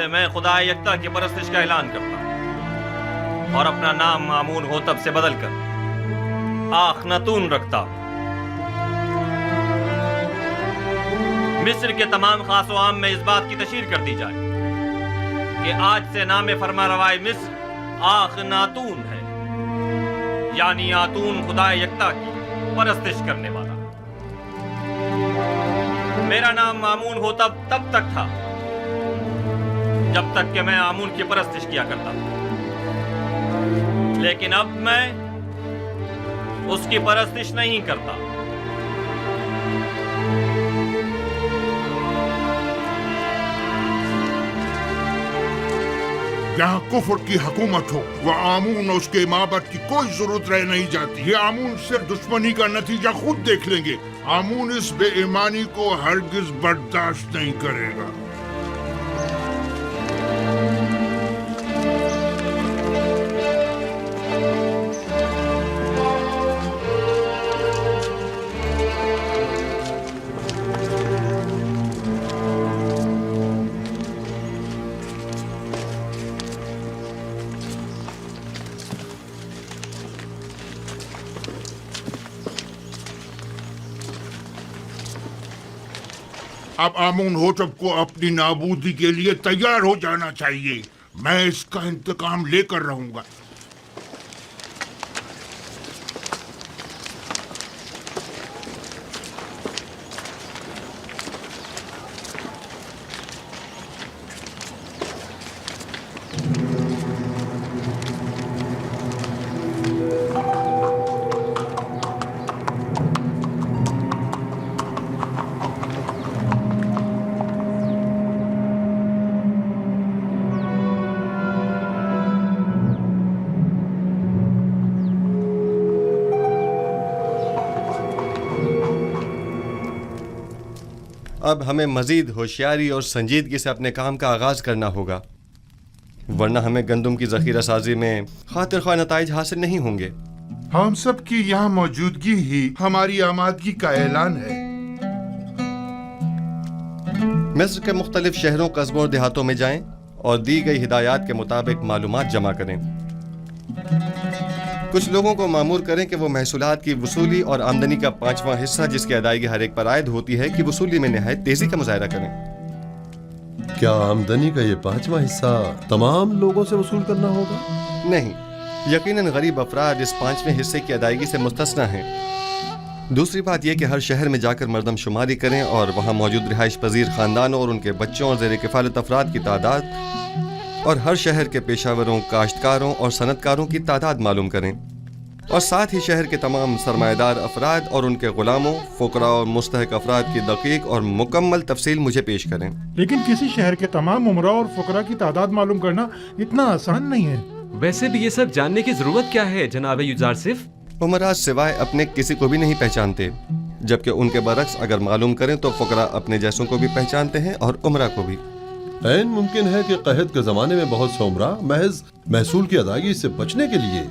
میں خدا یکتا کی پرستش کا اعلان کرتا ہوں اور اپنا نام مامون ہوتب سے بدل کر آخناتون رکھتا ہوں۔ مصر کے تمام خاص و عام میں اس بات کی تشہیر کر دی جائے کہ آج سے نام فرما روائے مصر آخناتون ہے، یعنی آتون خدا یکتا کی پرستش کرنے والا۔ میرا نام مامون ہوتب تب تک تھا جب تک کہ میں آمون کی پرستش کیا کرتا تھا، لیکن اب میں اس کی پرستش نہیں کرتا۔ یہاں کفر کی حکومت ہو، وہ آمون اور اس کے معبد کی کوئی ضرورت رہ نہیں جاتی۔ یہ آمون صرف دشمنی کا نتیجہ خود دیکھ لیں گے۔ آمون اس بے ایمانی کو ہرگز برداشت نہیں کرے گا۔ اب آمون ہوتب کو اپنی نابودی کے لیے تیار ہو جانا چاہیے۔ میں اس کا انتقام لے کر رہوں گا۔ اب ہمیں مزید ہوشیاری اور سنجیدگی سے اپنے کام کا آغاز کرنا ہوگا، ورنہ ہمیں گندم کی ذخیرہ سازی میں خاطر خواہ نتائج حاصل نہیں ہوں گے۔ ہم سب کی یہاں موجودگی ہی ہماری آمادگی کا اعلان ہے۔ مصر کے مختلف شہروں، قصبوں اور دیہاتوں میں جائیں اور دی گئی ہدایات کے مطابق معلومات جمع کریں۔ کچھ لوگوں کو مامور کریں کہ وہ محصولات کی وصولی اور آمدنی کا 5واں حصہ جس کی ادائیگی ہر ایک پر عائد ہوتی ہے کی وصولی میں نہایت تیزی کا مظاہرہ کریں۔ کیا آمدنی کا یہ 5واں حصہ تمام لوگوں سے وصول کرنا ہوگا؟ نہیں، یقیناً غریب افراد اس 5ویں حصے کی ادائیگی سے مستثنیٰ ہیں۔ دوسری بات یہ کہ ہر شہر میں جا کر مردم شماری کریں اور وہاں موجود رہائش پذیر خاندانوں اور ان کے بچوں اور زیر کفالت افراد کی تعداد اور ہر شہر کے پیشہ وروں، کاشتکاروں اور صنعت کاروں کی تعداد معلوم کریں، اور ساتھ ہی شہر کے تمام سرمایہ دار افراد اور ان کے غلاموں، فقراء اور مستحق افراد کی دقیق اور مکمل تفصیل مجھے پیش کریں۔ لیکن کسی شہر کے تمام عمراء اور فقراء کی تعداد معلوم کرنا اتنا آسان نہیں ہے۔ ویسے بھی یہ سب جاننے کی ضرورت کیا ہے جناب یوزارسف؟ عمراء سوائے اپنے کسی کو بھی نہیں پہچانتے، جبکہ ان کے برعکس اگر معلوم کریں تو فقراء اپنے جیسوں کو بھی پہچانتے ہیں اور عمراء کو بھی۔ عین ممکن ہے کہ قحط کے زمانے میں بہت سے عمراء محض محصول کی ادائیگی سے بچنے کے لیے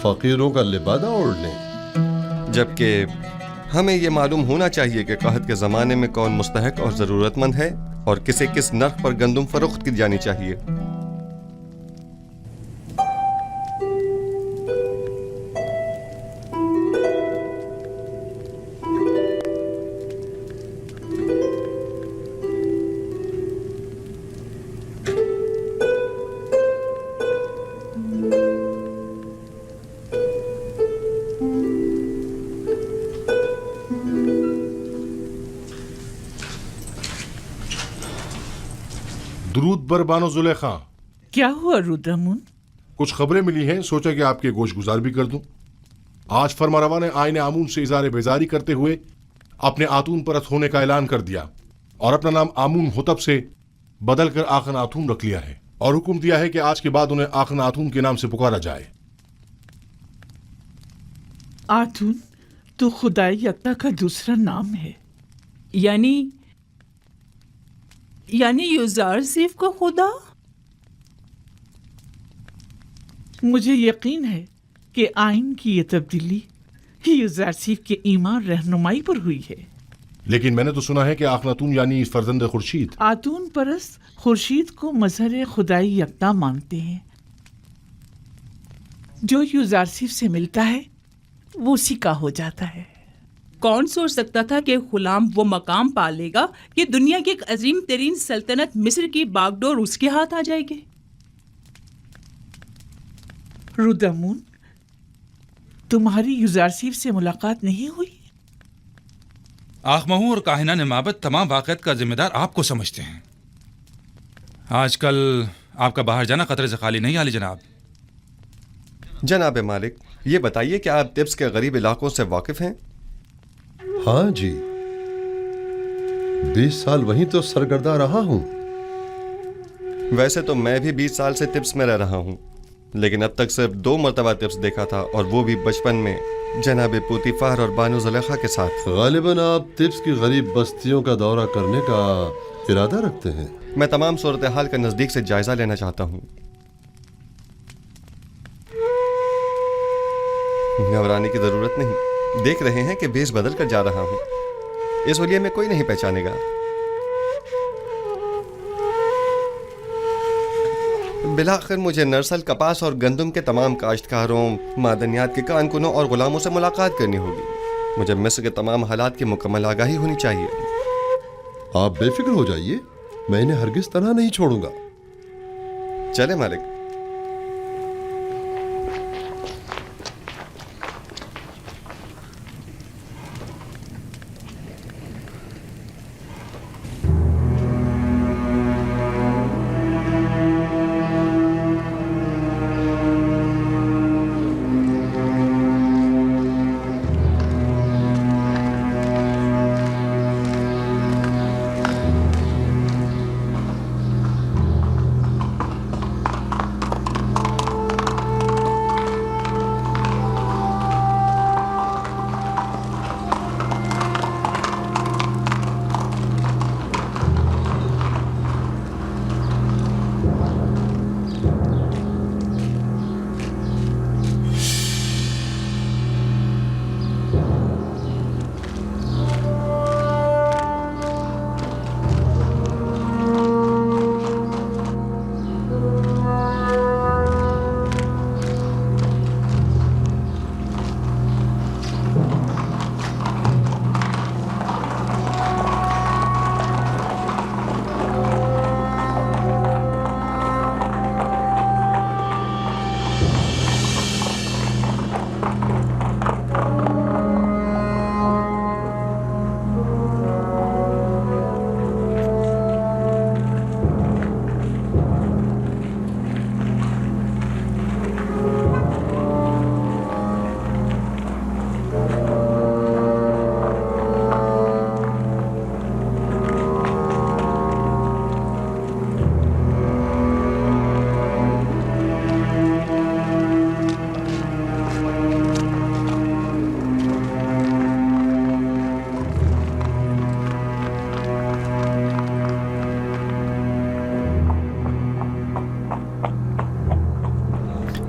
فقیروں کا لبادہ اوڑھ لیں، جبکہ ہمیں یہ معلوم ہونا چاہیے کہ قحط کے زمانے میں کون مستحق اور ضرورت مند ہے اور کسے کس نرخ پر گندم فروخت کی جانی چاہیے۔ درود بر بانو زلیخا۔ کیا ہوا رودرمون؟ کچھ خبریں ملی ہیں، سوچا کہ آپ کے گوش گزار بھی کر دوں۔ آج فرمانروا نے آئین آمون سے اظہار بیزاری کرتے ہوئے اپنے آتون پرست ہونے کا اعلان کر دیا اور اپنا نام آمون ہوتب سے بدل کر آخن آتون رکھ لیا ہے، اور حکم دیا ہے کہ آج کے بعد انہیں آخن آتون کے نام سے پکارا جائے۔ آتون تو خدا یکتا کا دوسرا نام ہے، یعنی یوزارسف کا خدا؟ مجھے یقین ہے کہ آئین کی یہ تبدیلی یوزارسف کے ایمان رہنمائی پر ہوئی ہے۔ लेकिन मैंने तो सुना है कि आखनातून यानी फर्जंद खुर्शीद। आतून परस्त खुर्शीद को मजहर खुदाई यकता मानते हैं। जो यूजारसिफ से मिलता है वो उसी का हो जाता है। कौन सोच सकता था कि गुलाम वो मकाम पा लेगा कि दुनिया की एक अजीम तरीन सल्तनत मिस्र की बागडोर उसके हाथ आ जाएगी। रुदमून, तुम्हारी यूजारसिफ से मुलाकात नहीं हुई? आखमहू और काहिना ने माबद तमाम वाक़यात का जिम्मेदार आपको समझते हैं। आजकल आपका बाहर जाना खतरे से खाली नहीं, आली जनाब। जनाब मालिक, ये बताइए कि आप तिब्स के गरीब इलाकों से वाकिफ हैं? हाँ जी, 20 साल वहीं तो सरगर्दा रहा हूँ। वैसे तो मैं भी 20 साल से तिब्स में रह रहा हूँ, लेकिन अब तक सिर्फ 2 मरतबा तिब्स देखा था, और वो भी बचपन में जनाब पुतिफार और बानो ज़ुलेखा के साथ। गालिबन आप तिब्स की गरीब बस्तियों का दौरा करने का इरादा रखते हैं? मैं तमाम सूरत हाल का नज़दीक से जायजा लेना चाहता हूँ। घबराने की जरूरत नहीं, देख रहे हैं कि भेष बदल कर जा रहा हूँ। इस वलिये में कोई नहीं पहचानेगा। बिलाखिर मुझे नरसल, कपास और गंदम के तमाम काश्तकारों, मादनियात के कारकुनों और गुलामों से मुलाकात करनी होगी। मुझे मिस्र के तमाम हालात की मुकम्मल आगाही होनी चाहिए। आप बेफिक्र हो जाइए, मैं इन्हें हरगिज तनहा नहीं छोड़ूंगा। चले मालिक।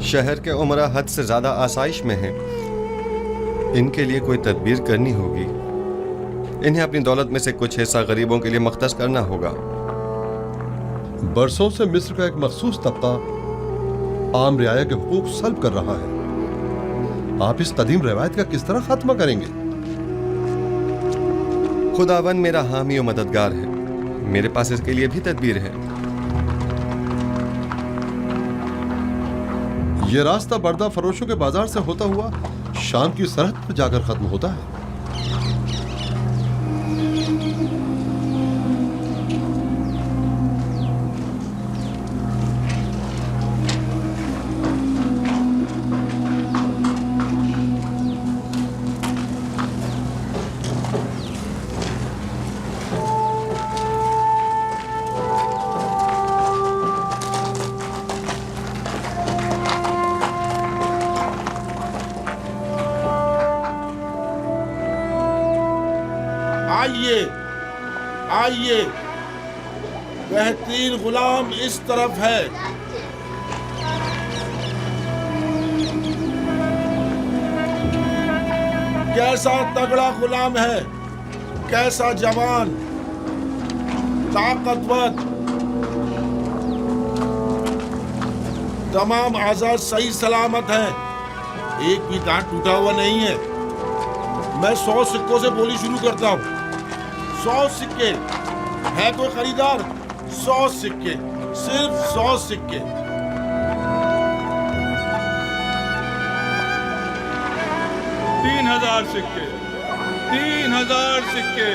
शहर के उमरा हद से ज्यादा आसाइश में हैं। इनके लिए कोई तदबीर करनी होगी। इन्हें अपनी दौलत में से कुछ हिस्सा गरीबों के लिए मख्तस करना होगा। बरसों से मिस्र का एक मखसूस तबका आम रियाया के हुकूक सल्ब कर रहा है। आप इस कदीम रवायत का किस तरह खात्मा करेंगे? खुदावन मेरा हामी और मददगार है। मेरे पास इसके लिए भी तदबीर है। ये रास्ता बर्दा फरोशों के बाजार से होता हुआ शाम की सरहद पर जाकर खत्म होता है। आइए आइए, बेहतरीन गुलाम इस तरफ है। कैसा तगड़ा गुलाम है, ایک ایسا جوان طاقتور تمام اعضاء صحیح سلامت ہیں, ایک بھی دانت ٹوٹا ہوا نہیں ہے. میں 100 سکوں سے بولی شروع کرتا ہوں. 100 سکے. ہے کوئی خریدار؟ 100 سکے, صرف 100 سکے. تین 3000 سکے. 3000 سکے.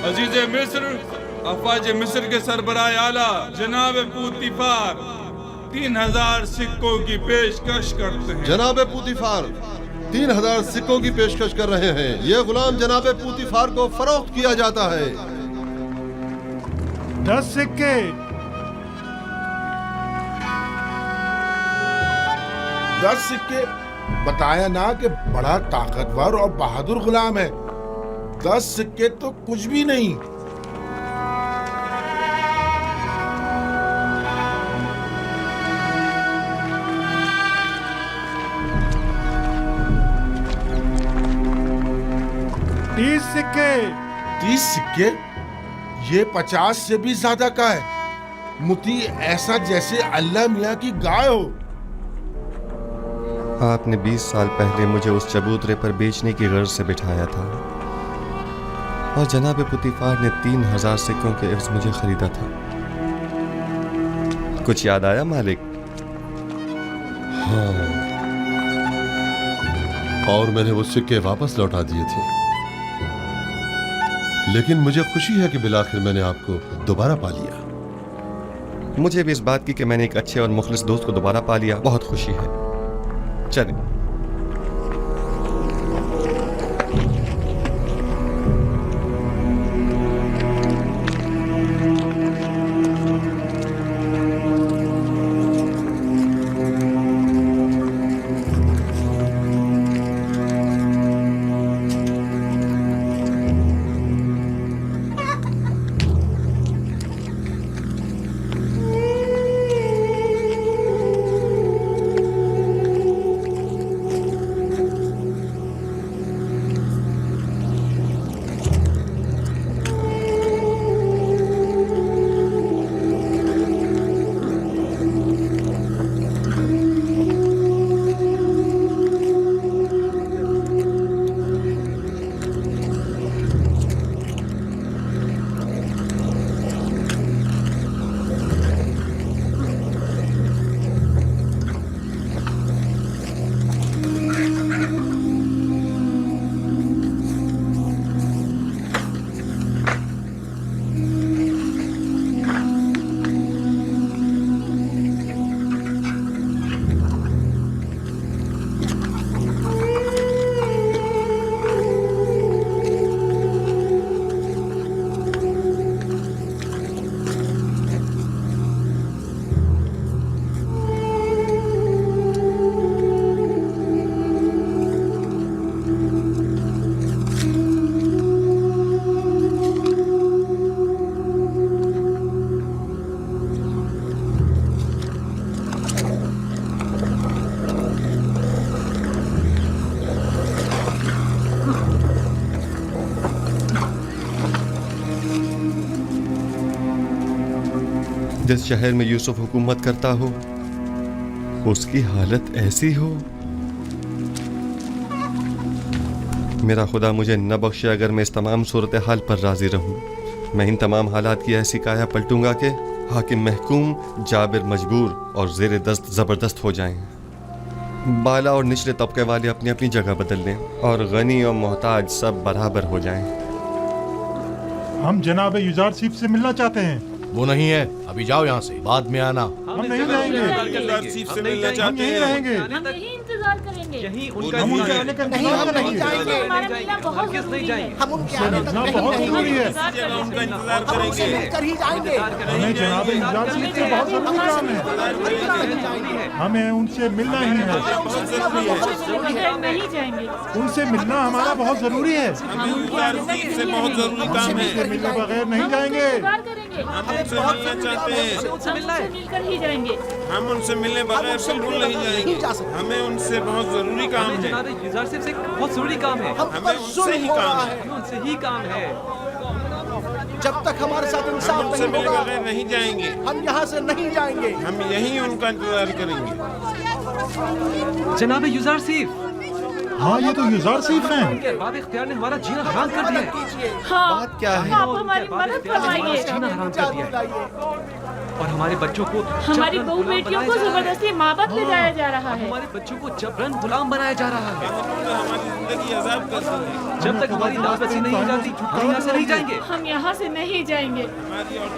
عزیز مصر, افواج مصر کے سربراہ اعلیٰ جناب پوتیفار 3000 سکوں کی پیشکش کرتے ہیں. جناب پوتیفار 3000 سکوں کی پیشکش کر رہے ہیں. یہ غلام جناب پوتیفار کو فروخت کیا جاتا ہے. 10 سکے. 10 سکے. بتایا نا کہ بڑا طاقتور اور بہادر غلام ہے. 10 سکے تو کچھ بھی نہیں. سکے. 30 سکے. یہ 50 سے بھی زیادہ کا ہے. متی ایسا جیسے اللہ میاں کی گائے ہو. آپ نے 20 سال پہلے مجھے اس چبوترے پر بیچنے کی غرض سے بٹھایا تھا اور جناب پوتیفار نے 3000 سکوں کے عوض مجھے خریدا تھا. کچھ یاد آیا مالک؟ ہاں, اور میں نے وہ سکے واپس لوٹا دیے تھے. لیکن مجھے خوشی ہے کہ بالآخر میں نے آپ کو دوبارہ پا لیا. مجھے بھی اس بات کی کہ میں نے ایک اچھے اور مخلص دوست کو دوبارہ پا لیا بہت خوشی ہے. چلیں. جس شہر میں یوسف حکومت کرتا ہو اس کی حالت ایسی ہو. میرا خدا مجھے نہ بخشے اگر میں اس تمام صورتحال پر راضی رہوں. میں ان تمام حالات کی ایسی کایا پلٹوں گا کہ حاکم محکوم، جابر مجبور اور زیر دست زبردست ہو جائیں. بالا اور نچلے طبقے والے اپنی اپنی جگہ بدل لیں اور غنی اور محتاج سب برابر ہو جائیں. ہم جناب یوزارسیف سے ملنا چاہتے ہیں. وہ نہیں ہے, ابھی جاؤ یہاں سے, بعد میں آنا. ہم نہیں رہیں گے. سے ملنا چاہتے ہیں. رہیں گے. ہم یہی انتظار کریں گے. ہم ان کے آنے کا انتظار کریں گے. ہمارا ملنا بہت ضروری ہے. ہم ان کے آنے کا بہت ضروری ہے. ان کا انتظار کریں گے. ہمیں جناب یوزارسیف سے بہت ضروری کام ہے. ہمیں ان سے ملنا ہی ہے. نہیں جائیں گے. ان سے ملنا ہمارا بہت ضروری ہے. سے بہت ضروری کام ہے. ان سے ملنے بغیر نہیں جائیں گے. ہم ان سے ملنا چاہتے ہیں. مل کر ہی جائیں گے. ہم ان سے ملنے بغیر بالکل نہیں جائیں گے. ہمیں ان سے بہت ضروری کام ہے. جناب یوزارسیف سے بہت ضروری کام ہے. ہمیں ان سے ہی کام ہے. ان سے ہی کام ہے. जब तक हमारे साथ इंसाफ नहीं होगा नहीं जाएंगे, हम यहाँ से नहीं जाएंगे, हम यहीं उनका इंतजार करेंगे। जनाब युजारसिफ, हाँ ये तो युजारसिफ हैं। उनके अरबाब इख्तियार ने हमारा जीना हराम कर दिया है। हाँ, बात क्या है? आप हमारी मदद फरमाइए। जीना हराम कर दिया है और हमारे बच्चों को हमारी बहू बेटियों को जबरदस्ती माँ बाप ले जाया जा रहा है। हमारे बच्चों को जबरन गुलाम बनाया जा रहा है। हमारी जिंदगी अजाब कर दी। जब तक हमारी दावत नहीं हो जाती हम यहाँ से नहीं जाएंगे। हम यहाँ से नहीं जाएंगे।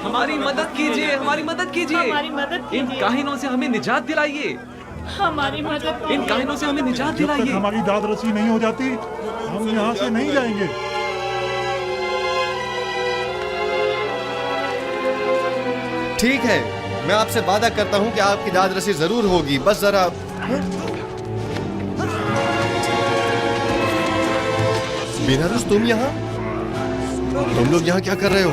हमारी मदद कीजिए, हमारी मदद कीजिए, हमारी मदद इन कीजिए। काहिनों से हमें निजात दिलाइए, हमारी मदद इन कीजिए। काहिनों से हमें निजात जब तक दिलाइए। हमारी दाद रसी नहीं हो जाती हम यहाँ से नहीं जाएंगे। ठीक है, मैं आपसे वादा करता हूँ कि आपकी दाद रसी जरूर होगी, बस जरा। बेनारस, तुम यहाँ? तुम लोग यहाँ क्या कर रहे हो?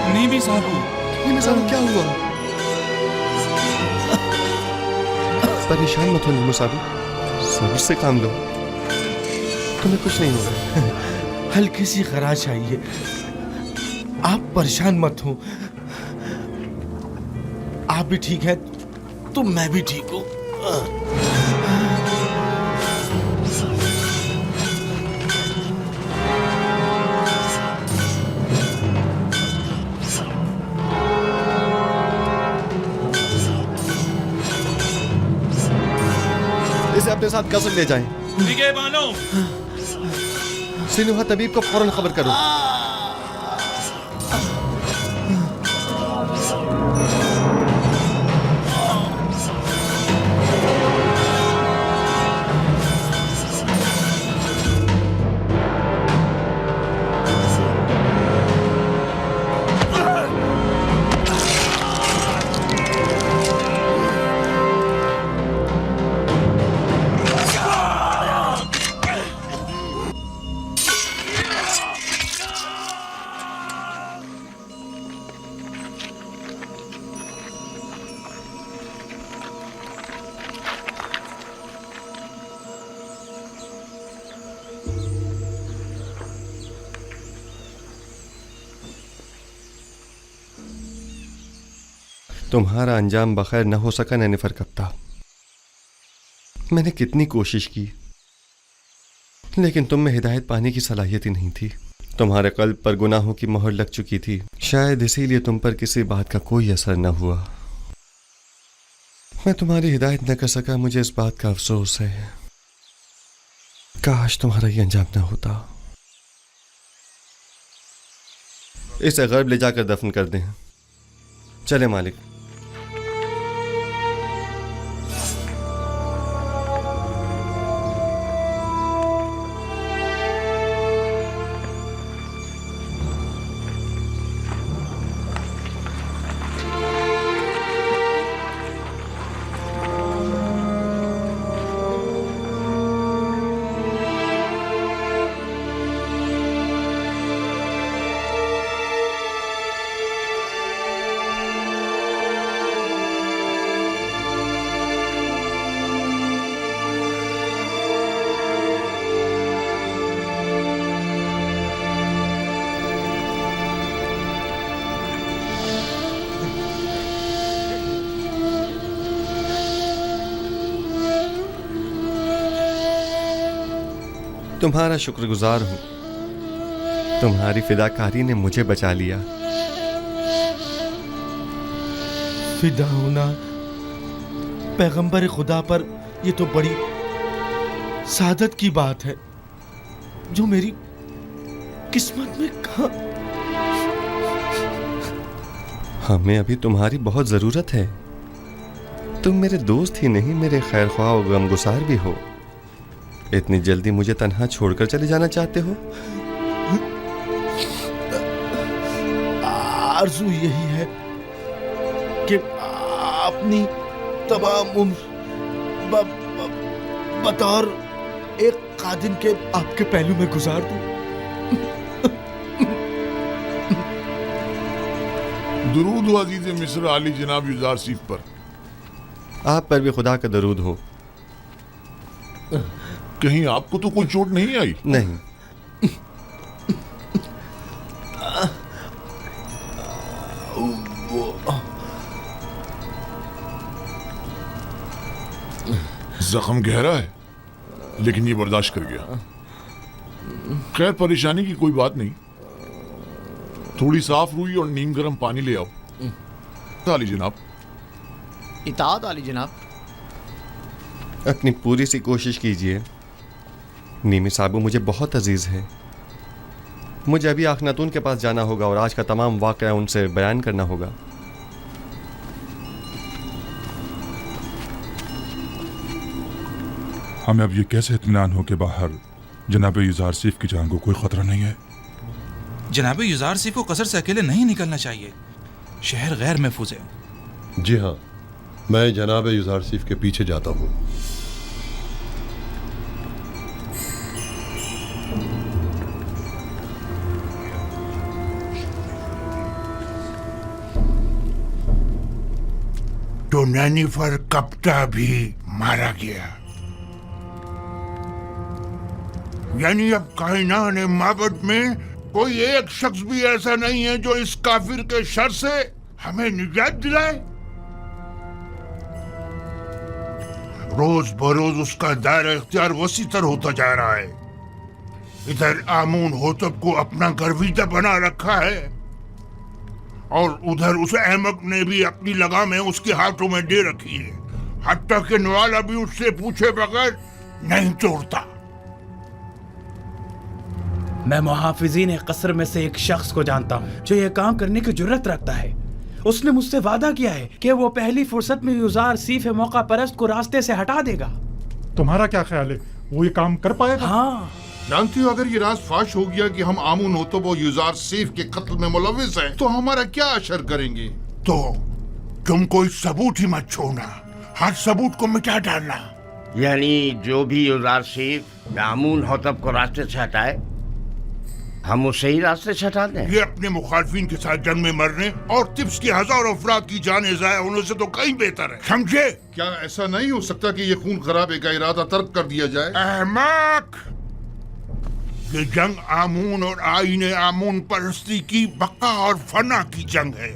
नीमी साहब, क्या हुआ? परेशान मत हो नीमू साहब, सब्र से काम लो, तुम्हें कुछ नहीं होगा। हल्की सी खराश आई है, आप परेशान मत हो। आप भी ठीक है तो मैं भी ठीक हूँ। इसे अपने साथ कसर ले जाएं। सिनुहा तबीब को फौरन खबर करो। तुम्हारा अंजाम बखैर न हो सका नैनिफर कप्ता। मैंने कितनी कोशिश की लेकिन तुम में हिदायत पाने की सलाहियत ही नहीं थी। तुम्हारे कल्ब पर गुनाहों की मोहर लग चुकी थी, शायद इसीलिए तुम पर किसी बात का कोई असर न हुआ। मैं तुम्हारी हिदायत न कर सका, मुझे इस बात का अफसोस है। काश तुम्हारा ये अंजाम न होता। इसे गर्ब ले जाकर दफन कर दें। चले मालिक। तुम्हारा शुक्रगुजार हूं, तुम्हारी फिदाकारी ने मुझे बचा लिया। फिदा होना पैगंबर खुदा पर, ये तो बड़ी सादत की बात है जो मेरी किस्मत में कहा। हमें अभी तुम्हारी बहुत जरूरत है। तुम मेरे दोस्त ही नहीं, मेरे खैर ख्वाह और गमगुसार भी हो। इतनी जल्दी मुझे तन्हा छोड़कर चले जाना चाहते हो? आरज़ू यही है कि अपनी तमाम उम्र बतौर एक खादिम के आपके पहलू में गुजार दूं। दुरूद हो अजीज मिस्र आली जनाब युजार सीफ पर। आप पर भी खुदा का दरूद हो। कहीं आपको तो कोई चोट नहीं आई? नहीं। जख्म गहरा है, लेकिन ये बर्दाश्त कर गया। खैर, परेशानी की कोई बात नहीं। थोड़ी साफ रुई और नीम गर्म पानी ले आओ। आली जनाब। इताअत आली जनाब। अपनी पूरी सी कोशिश कीजिए। नीमी साबू मुझे बहुत अजीज है। मुझे अभी आखनातून के पास जाना होगा और आज का तमाम वाक़या उनसे बयान करना होगा। हमें अब ये कैसे इत्मीनान हो कि बाहर जनाब युजार सीफ की जान को कोई खतरा नहीं है? जनाब युजार सीफ को कसर से अकेले नहीं निकलना चाहिए। शहर गैर महफूज है। जी हाँ, मैं जनाब युजार सीफ के पीछे जाता हूँ। तो नैनीफर कप्ता भी मारा गया। यानी अब कायनात माबद में कोई एक शख्स भी ऐसा नहीं है जो इस काफिर के शर से हमें निजात दिलाए। रोज बरोज उसका दायरा इख्तियार वसी तर होता जा रहा है। इधर आमून होतब को अपना गर्विदा बना रखा है और उधर उस अहमक ने भी अपनी लगामें उसके हाथों में दे रखी है। हत्ता कि नवाला भी उससे पूछे बगैर नहीं तोड़ता। मैं मुहाफिजीन कसर में से एक शख्स को जानता हूँ जो ये काम करने की जुर्रत रखता है। उसने मुझसे वादा किया है कि वो पहली फुर्सत में युजार सीफ मौका परस्त को रास्ते से हटा देगा। तुम्हारा क्या ख्याल है, वो ये काम कर पाएगा? हाँ। जानती हो, अगर ये राज फाश हो गया कि हम आमून होतब और युजार सीफ के कत्ल में मुलविस हैं, तो हमारा क्या असर करेंगे? तो तुम कोई सबूत ही मत छोड़ना, हर सबूत को मिटा डालना। यानी जो भी युजार सीफ आमून होतब को रास्ते से हटाए, हम उसे ही रास्ते से हटा दें। ये अपने मुखालफिन के साथ जंग में मरने और तिब्स के हजारों अफराद की जानें ज़ाया होने से तो कहीं बेहतर है, समझे? क्या ऐसा नहीं हो सकता कि ये खून खराबे का इरादा तर्क कर दिया जाए? अहमक! ये जंग आमून और आईने आमून परस्ती की बका और फना की जंग है।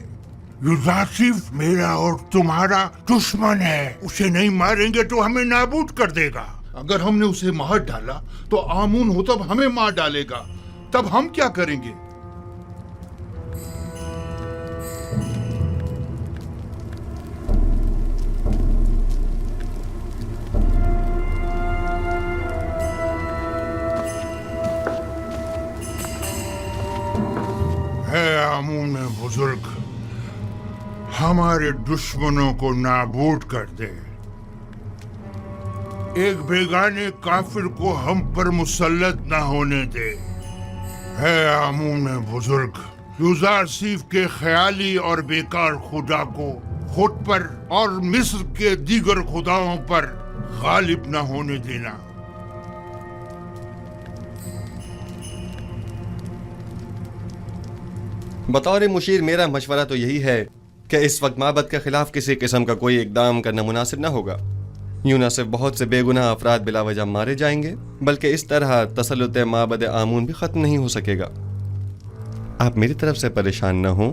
युजार सीफ मेरा और तुम्हारा दुश्मन है। उसे नहीं मारेंगे तो हमें नाबूद कर देगा। अगर हमने उसे मार डाला तो आमून होतब हमें मार डालेगा, तब हम क्या करेंगे? है आमून बुजुर्ग, हमारे दुश्मनों को नाबूद कर दे। एक बेगाने काफिर को हम पर मुसल्लत ना होने दे। है आमून बुजुर्ग, युजार सीफ के ख्याली और बेकार खुदा को खुद पर और मिस्र के दीगर खुदाओं पर गालिब न होने देना। बतौर मुशीर मेरा मशवरा तो यही है कि इस वक्त माबद के खिलाफ किसी किस्म का कोई इकदाम करना मुनासिब न होगा। यूं न सिर्फ बहुत से बेगुनाह अफराद बिला वजह मारे जाएंगे, बल्कि इस तरह तसल्लुत माबद आमून भी ख़त्म नहीं हो सकेगा। आप मेरी तरफ से परेशान न हो,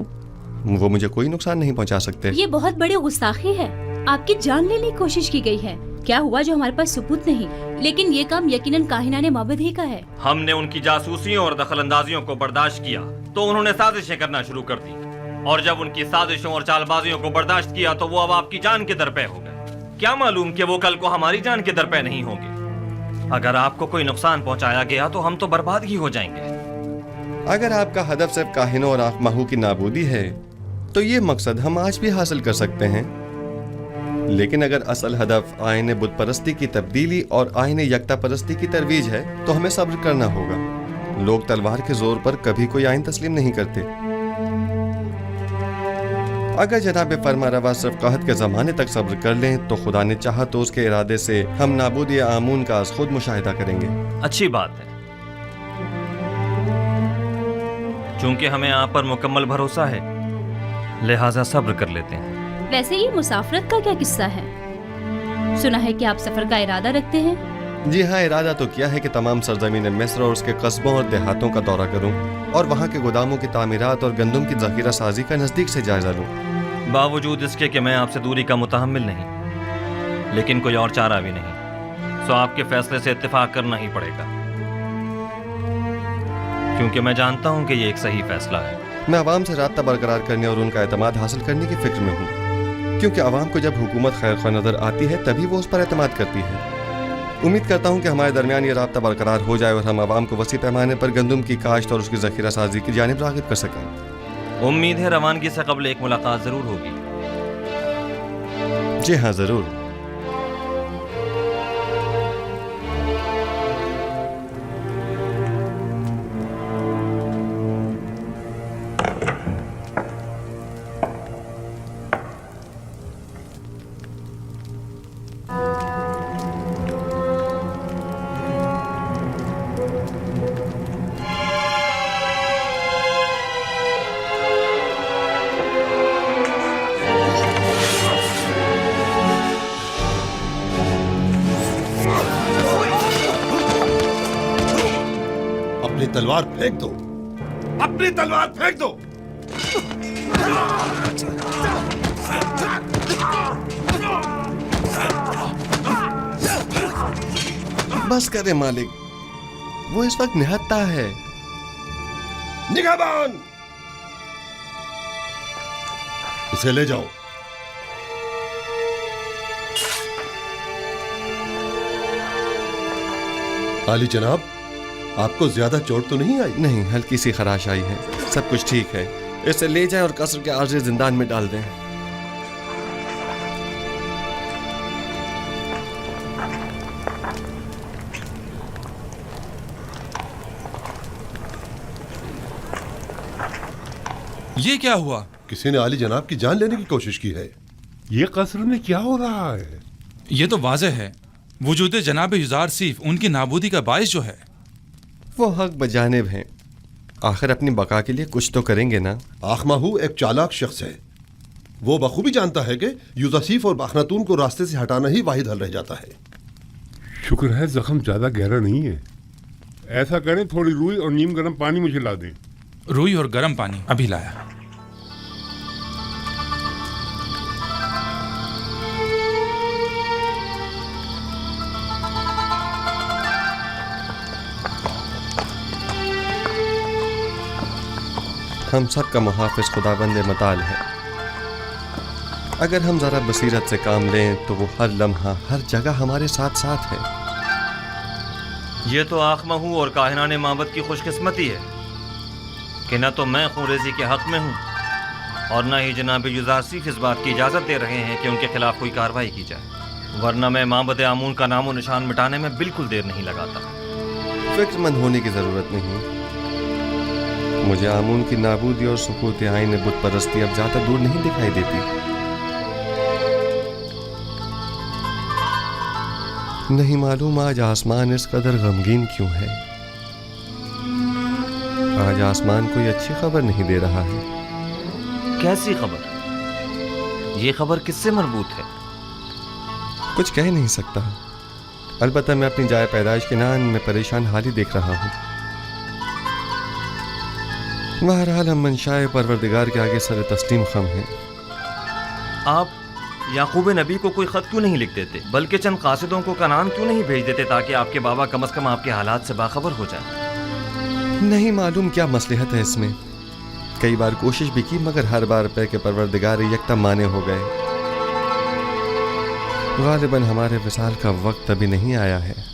वो मुझे कोई नुकसान नहीं पहुंचा सकते। ये बहुत बड़ी गुस्ताखी है। आपकी जान लेने की कोशिश की गई है। क्या हुआ जो हमारे पास सबूत नहीं, लेकिन ये काम यकीनन काहिनाने माबद ही का है। हमने उनकी जासूसियों और दखलंदाजियों को बर्दाश्त किया तो उन्होंने साजिशें करना शुरू कर दी, और जब उनकी साजिशों और चालबाजियों को बर्दाश्त किया तो वो अब आपकी जान के दरपे हो गए। क्या मालूम कि वो कल को हमारी जान के दरपे नहीं होंगे। अगर आपको कोई नुकसान पहुंचाया गया तो हम तो बर्बाद ही हो जाएंगे। अगर आपका हदफ सिर्फ काहिनों और आखमाहू की नाबूदी है तो ये मकसद हम आज भी हासिल कर सकते हैं, लेकिन अगर असल हदफ आईने बुत परस्ती की तब्दीली और आईने यकता परस्ती की तरवीज है तो हमें सब्र करना होगा। लोग तलवार के जोर पर कभी कोई आइन तस्लीम नहीं करते। अगर जनाब फरमा रवा सिर्फ कहत के ज़माने तक सब्र कर लें तो खुदा ने चाहा तो उसके इरादे से हम नाबूद या आमून का आज खुद मुशाहिदा करेंगे। अच्छी बात है, चूंकि हमें आप पर मुकम्मल भरोसा है लिहाजा सब्र कर लेते हैं। वैसे ये मुसाफरत का क्या किस्सा है? सुना है कि आप सफर का इरादा रखते हैं। जी हाँ, इरादा तो किया है कि तमाम सरजमीन मिस्र और उसके कस्बों और देहातों का दौरा करूं और वहाँ के गोदामों की तामीरात और गंदम की ज़ख़ीरा साजी का नज़दीक से जायजा लूं। बावजूद इसके कि मैं आपसे दूरी का मुतहम्मिल नहीं, लेकिन कोई और चारा भी नहीं, सो आपके फैसले से इत्तेफाक करना ही पड़ेगा, क्योंकि मैं जानता हूँ कि ये एक सही फैसला है। मैं आवाम से राब्ता बरकरार करने और उनका एतमाद हासिल करने की फिक्र में हूँ, क्योंकि आवाम को जब हुकूमत खैर ख्वाह नज़र आती है तभी वो उस पर एतमाद करती है। उम्मीद करता हूँ कि हमारे दरमियान ये राब्ता बरकरार हो जाए और हम आवाम को वसी पैमाने पर गंदम की काश्त और उसकी ज़ख़ीरा साजी की जानिब राग़िब कर सकें। उम्मीद है रवानगी से कबल एक मुलाकात ज़रूर होगी। जी हाँ, ज़रूर। अपनी तलवार फेंक दो, अपनी तलवार फेंक दो। बस करे मालिक, वो इस वक्त निहत्ता है। निगाहबान, इसे ले जाओ। आली जनाब, आपको ज्यादा चोट तो नहीं आई? नहीं, हल्की सी खराश आई है, सब कुछ ठीक है। इसे ले जाएं और कसर के आर्ज़ी जिंदान में डाल दें। ये क्या हुआ? किसी ने आली जनाब की जान लेने की कोशिश की है। ये कसर में क्या हो रहा है? ये तो वाज़ेह है, वजूद जनाब युज़ार सीफ उनकी नाबूदी का बाइस जो है। वो हक बजानिब हैं, आखिर अपनी बका के लिए कुछ तो करेंगे ना। आखमाहू एक चालाक शख्स है, वो बखूबी जानता है कि यूज़ासीफ और बाखनातून को रास्ते से हटाना ही वाहिद हल रह जाता है। शुक्र है जख्म ज्यादा गहरा नहीं है। ऐसा करें, थोड़ी रूई और नीम गर्म पानी मुझे ला दें। रूई और गर्म पानी अभी लाया। हम सब का मुहाफ़िज़ खुदाबंद मताल है। अगर हम ज़रा बसीरत से काम लें तो वो हर लम्हा हर जगह हमारे साथ साथ है। ये तो आखमहू और काहिनाने माबद की खुशकिस्मती है कि न तो मैं खूरेजी के हक में हूँ और न ही जनाब युज़ार सीफ इस बात की इजाज़त दे रहे हैं कि उनके खिलाफ कोई कार्रवाई की जाए, वरना मैं माबद आमून का नामो निशान मिटाने में बिल्कुल देर नहीं लगाता। फिक्रमंद होने की ज़रूरत नहीं। मुझे आमून की नाबूदी और सुकूत आइन बुत परस्ती अब ज़्यादा दूर नहीं दिखाई देती। नहीं मालूम आज आसमान इस कदर गमगीन क्यों है। आज आसमान कोई अच्छी खबर नहीं दे रहा है। कैसी खबर? ये खबर किससे मरबूत है? कुछ कह नहीं सकता, अलबत्ता मैं अपनी जाए पैदाइश के नान में परेशान हाली देख रहा हूँ। बहरहाल हम मंशाए परवरदिगार के आगे सर तस्लीम खम हैं। आप याकूब नबी को कोई ख़त क्यों नहीं लिख देते, बल्कि चंद कासिदों को कनान क्यों नहीं भेज देते ताकि आपके बाबा कम अज़ कम आपके हालात से बाखबर हो जाए? नहीं मालूम क्या मसलहत है इसमें। कई बार कोशिश भी की मगर हर बार पे के परवरदिगार यकता माने हो गए। गालिबन हमारे विसाल का वक्त अभी नहीं आया है।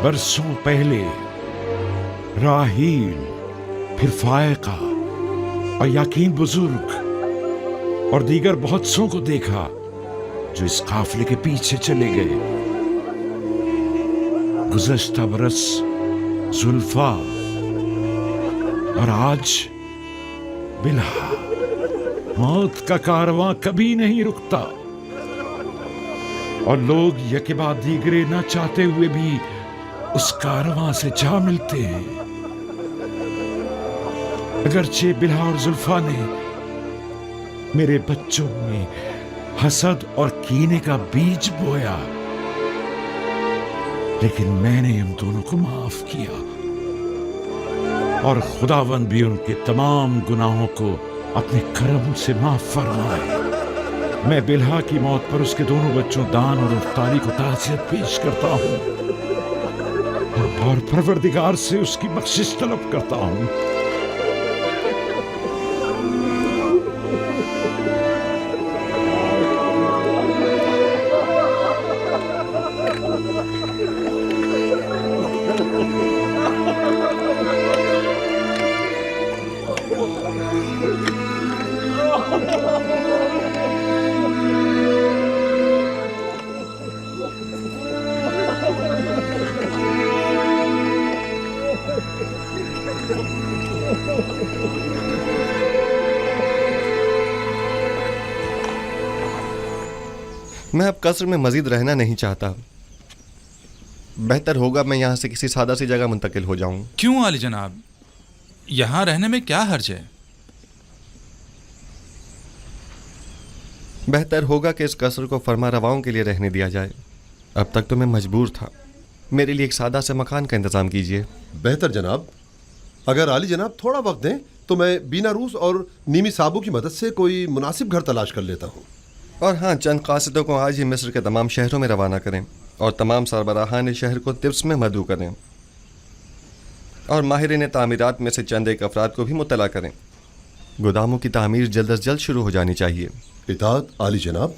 बरसों पहले राहील, फिर फायका और याकीन बुजुर्ग और दीगर बहुत सौ को देखा जो इस काफिले के पीछे चले गए। गुज़श्ता बरस जुल्फा और आज बिल्हा। मौत का कारवां कभी नहीं रुकता और लोग यके बाद दीगरे न चाहते हुए भी उस कारवां से जा मिलते हैं। अगरचे बिल्हा और जुल्फा ने मेरे बच्चों में हसद और कीने का बीज बोया, लेकिन मैंने उन दोनों को माफ किया और खुदावंद भी उनके तमाम गुनाहों को अपने करम से माफ फरमाए। मैं बिल्हा की मौत पर उसके दोनों बच्चों दान और अफ्तारी को ताज़ियत पेश करता हूँ और परवरदिगार से उसकी बख्शिश तलब करता हूँ। मैं अब कस्र में मजीद रहना नहीं चाहता। बेहतर होगा मैं यहाँ से किसी सादा सी जगह मुंतकिल हो जाऊं। क्यों आली जनाब, यहाँ रहने में क्या हर्ज है? बेहतर होगा कि इस कस्र को फरमा रवाओं के लिए रहने दिया जाए। अब तक तो मैं मजबूर था। मेरे लिए एक सादा से मकान का इंतजाम कीजिए। बेहतर जनाब, अगर आली जनाब थोड़ा वक्त दें तो मैं बीना रूस और नीमी साबू की मदद से कोई मुनासिब घर तलाश कर लेता हूँ। और हाँ, चंद कासिदों को आज ही मिस्र के तमाम शहरों में रवाना करें और तमाम सरबराहान शहर को तिब्स में मदऊ करें और माहिरीन तामीरात में से चंद एक अफराद को भी मुतला करें। गोदामों की तामीर जल्द अज जल्द शुरू हो जानी चाहिए। इताअत आली जनाब।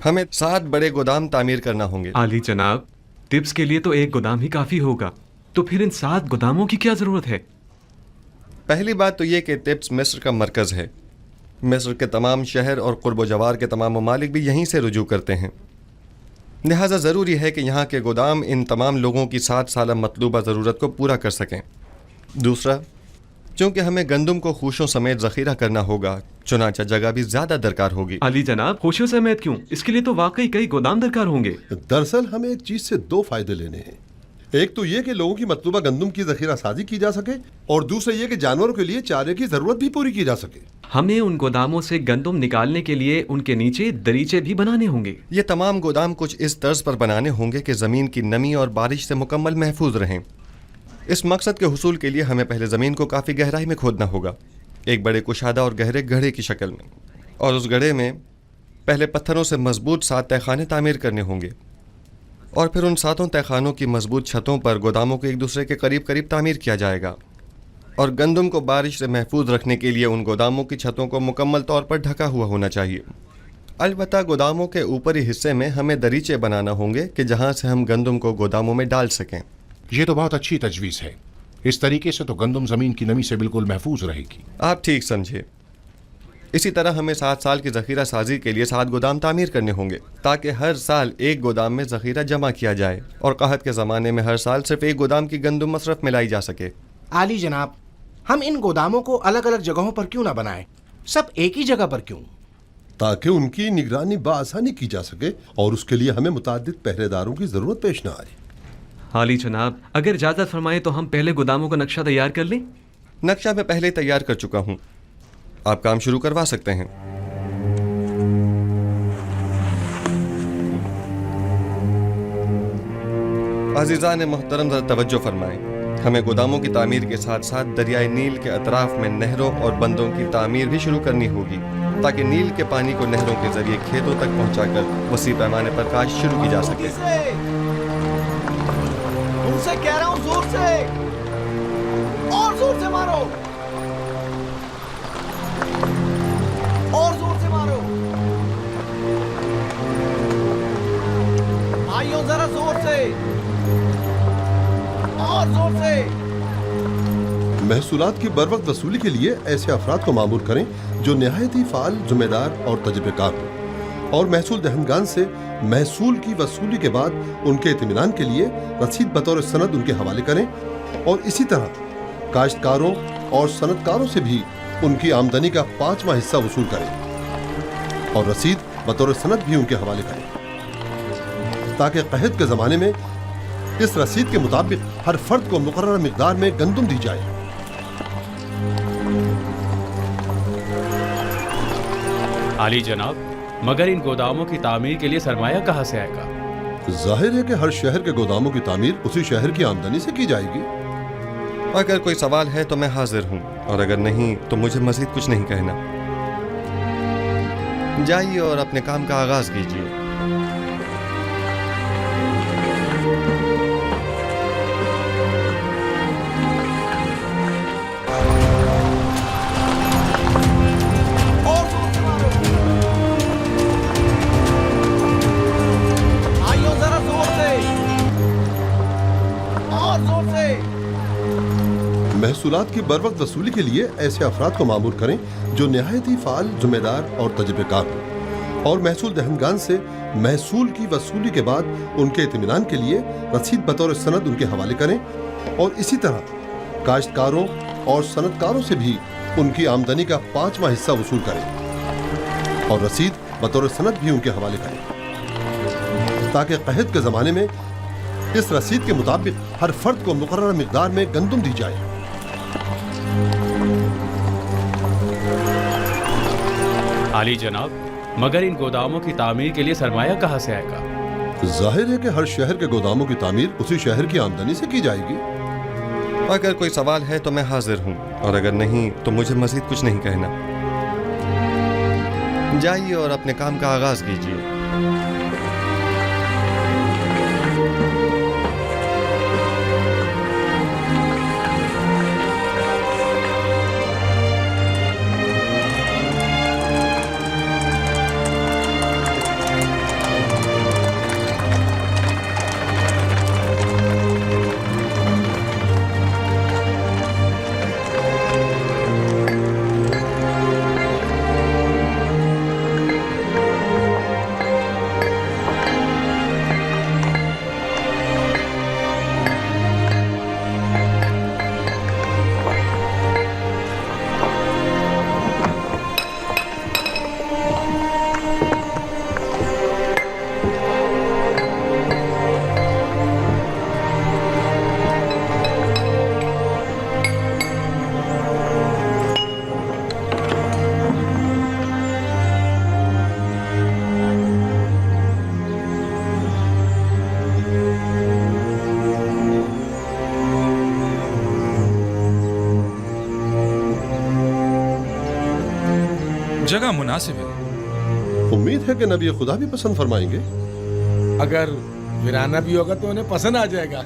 हमें 7 बड़े गोदाम तामीर करना होंगे। आली जनाब, तिब्स के लिए तो एक गोदाम ही काफ़ी होगा, तो फिर इन 7 गोदामों की क्या ज़रूरत है? पहली बात तो ये कि तिब्स मिस्र का मरकज़ है। मिस्र के तमाम शहर और कुर्ब जवार के तमाम ममालिक भी यहीं से रुजू करते हैं। लिहाजा ज़रूरी है कि यहाँ के गोदाम इन तमाम लोगों की 7 साल मतलूबा ज़रूरत को पूरा कर सकें। दूसरा, चूँकि हमें गंदम को खूशों समेत ज़ख़ीरा करना होगा, चुनांचा जगह भी ज़्यादा दरकार होगी। अली जनाब, खूशों समेत क्यों? इसके लिए तो वाकई कई गोदाम दरकार होंगे। दरअसल हमें एक चीज़ से 2 फ़ायदे लेने हैं। एक तो ये कि लोगों की मतलूबा गंदम की ज़ख़ीरा साजी की जा सके और दूसरा ये कि जानवरों के लिए चारे की ज़रूरत भी पूरी की जा सके। हमें उन गोदामों से गंदम निकालने के लिए उनके नीचे दरीचे भी बनाने होंगे। ये तमाम गोदाम कुछ इस तर्ज पर बनाने होंगे कि ज़मीन की नमी और बारिश से मुकम्मल महफूज रहें। इस मकसद के हुसूल के लिए हमें पहले ज़मीन को काफ़ी गहराई में खोदना होगा, एक बड़े कुशादा और गहरे गड्ढे की शक्ल में, और उस गड्ढे में पहले पत्थरों से मजबूत 7 तहखाने तामीर करने होंगे और फिर उन 7 तहखानों की मजबूत छतों पर गोदामों को एक दूसरे के करीब करीब तामीर किया जाएगा। और गंदम को बारिश से महफूज रखने के लिए उन गोदामों की छतों को मुकम्मल तौर पर ढका हुआ होना चाहिए। अलबत्ता गोदामों के ऊपरी हिस्से में हमें दरीचे बनाना होंगे कि जहाँ से हम गंदम को गोदामों में डाल सकें। ये तो बहुत अच्छी तजवीज़ है। इस तरीके से तो गंदम ज़मीन की नमी से बिल्कुल महफूज रहेगी। आप ठीक समझे। इसी तरह हमें 7 साल की ज़ख़ीरा साजी के लिए 7 गोदाम तामीर करने होंगे ताकि हर साल एक गोदाम में ज़ख़ीरा जमा किया जाए और कहत के ज़माने में हर साल सिर्फ एक गोदाम की गंदम मसरफ में लाई जा सके। आली जनाब, हम इन गोदामों को अलग अलग जगहों पर क्यों ना बनाएं? सब एक ही जगह पर क्यों? ताकि उनकी निगरानी बासानी की जा सके और उसके लिए हमें मुताद्दिद पहरेदारों की ज़रूरत पेश ना आए। आली जनाब, अगर इजाज़त फरमाएं तो हम पहले गोदामों का नक्शा तैयार कर लें। नक्शा मैं पहले तैयार कर चुका हूँ, आप काम शुरू करवा सकते हैं। अज़ीज़ान मोहतरम, ज़रा तवज्जो फरमाएं। हमें गोदामों की तामीर के साथ साथ दरियाए नील के अतराफ में नहरों और बंदों की तामीर भी शुरू करनी होगी ताकि नील के पानी को नहरों के जरिए खेतों तक पहुंचाकर वसी पैमाने पर काश्त शुरू की जा सके। तुमसे कह रहा हूं, जोर से और जोर से मारो, और जोर से मारो। भाइयों محصولات کی بروقت وصولی کے لیے ایسے افراد کو مامور کریں جو نہایت ہی فعال، ذمہ دار اور تجربے کار ہوں، اور محصول دہندگان سے محصول کی وصولی کے بعد ان کے اطمینان کے لیے رسید بطور سند ان کے حوالے کریں، اور اسی طرح کاشتکاروں اور صنعت کاروں سے بھی ان کی آمدنی کا 5واں حصہ وصول کریں اور رسید بطور سند بھی ان کے حوالے کریں، تاکہ قحط کے زمانے میں اس رسید کے مطابق ہر فرد کو مقررہ مقدار میں گندم دی جائے۔ عالی جناب، مگر ان گوداموں کی تعمیر کے لیے سرمایہ کہاں سے آئے گا؟ ظاہر ہے کہ ہر شہر کے گوداموں کی تعمیر اسی شہر کی آمدنی سے کی جائے گی۔ اگر کوئی سوال ہے تو میں حاضر ہوں، اور اگر نہیں تو مجھے مزید کچھ نہیں کہنا۔ جائیے اور اپنے کام کا آغاز کیجیے۔ محصولات کی بروقت وصولی کے لیے ایسے افراد کو مامور کریں جو نہایت ہی فعال، ذمہ دار اور تجربے کار ہوں، اور محصول دہندگان سے محصول کی وصولی کے بعد ان کے اطمینان کے لیے رسید بطور سند ان کے حوالے کریں، اور اسی طرح کاشتکاروں اور صنعت کاروں سے بھی ان کی آمدنی کا 5واں حصہ وصول کریں اور رسید بطور سند بھی ان کے حوالے کریں، تاکہ قحط کے زمانے میں اس رسید کے مطابق ہر فرد کو مقررہ مقدار میں گندم دی جائے۔ عالی جناب، مگر ان گوداموں کی تعمیر کے لیے سرمایہ کہاں سے آئے گا؟ ظاہر ہے کہ ہر شہر کے گوداموں کی تعمیر اسی شہر کی آمدنی سے کی جائے گی۔ اگر کوئی سوال ہے تو میں حاضر ہوں، اور اگر نہیں تو مجھے مزید کچھ نہیں کہنا۔ جائیے اور اپنے کام کا آغاز کیجیے۔ جگہ مناسب ہے۔ امید ہے کہ نبی خدا بھی پسند فرمائیں گے۔ اگر ویرانہ بھی ہوگا تو انہیں پسند آ جائے گا۔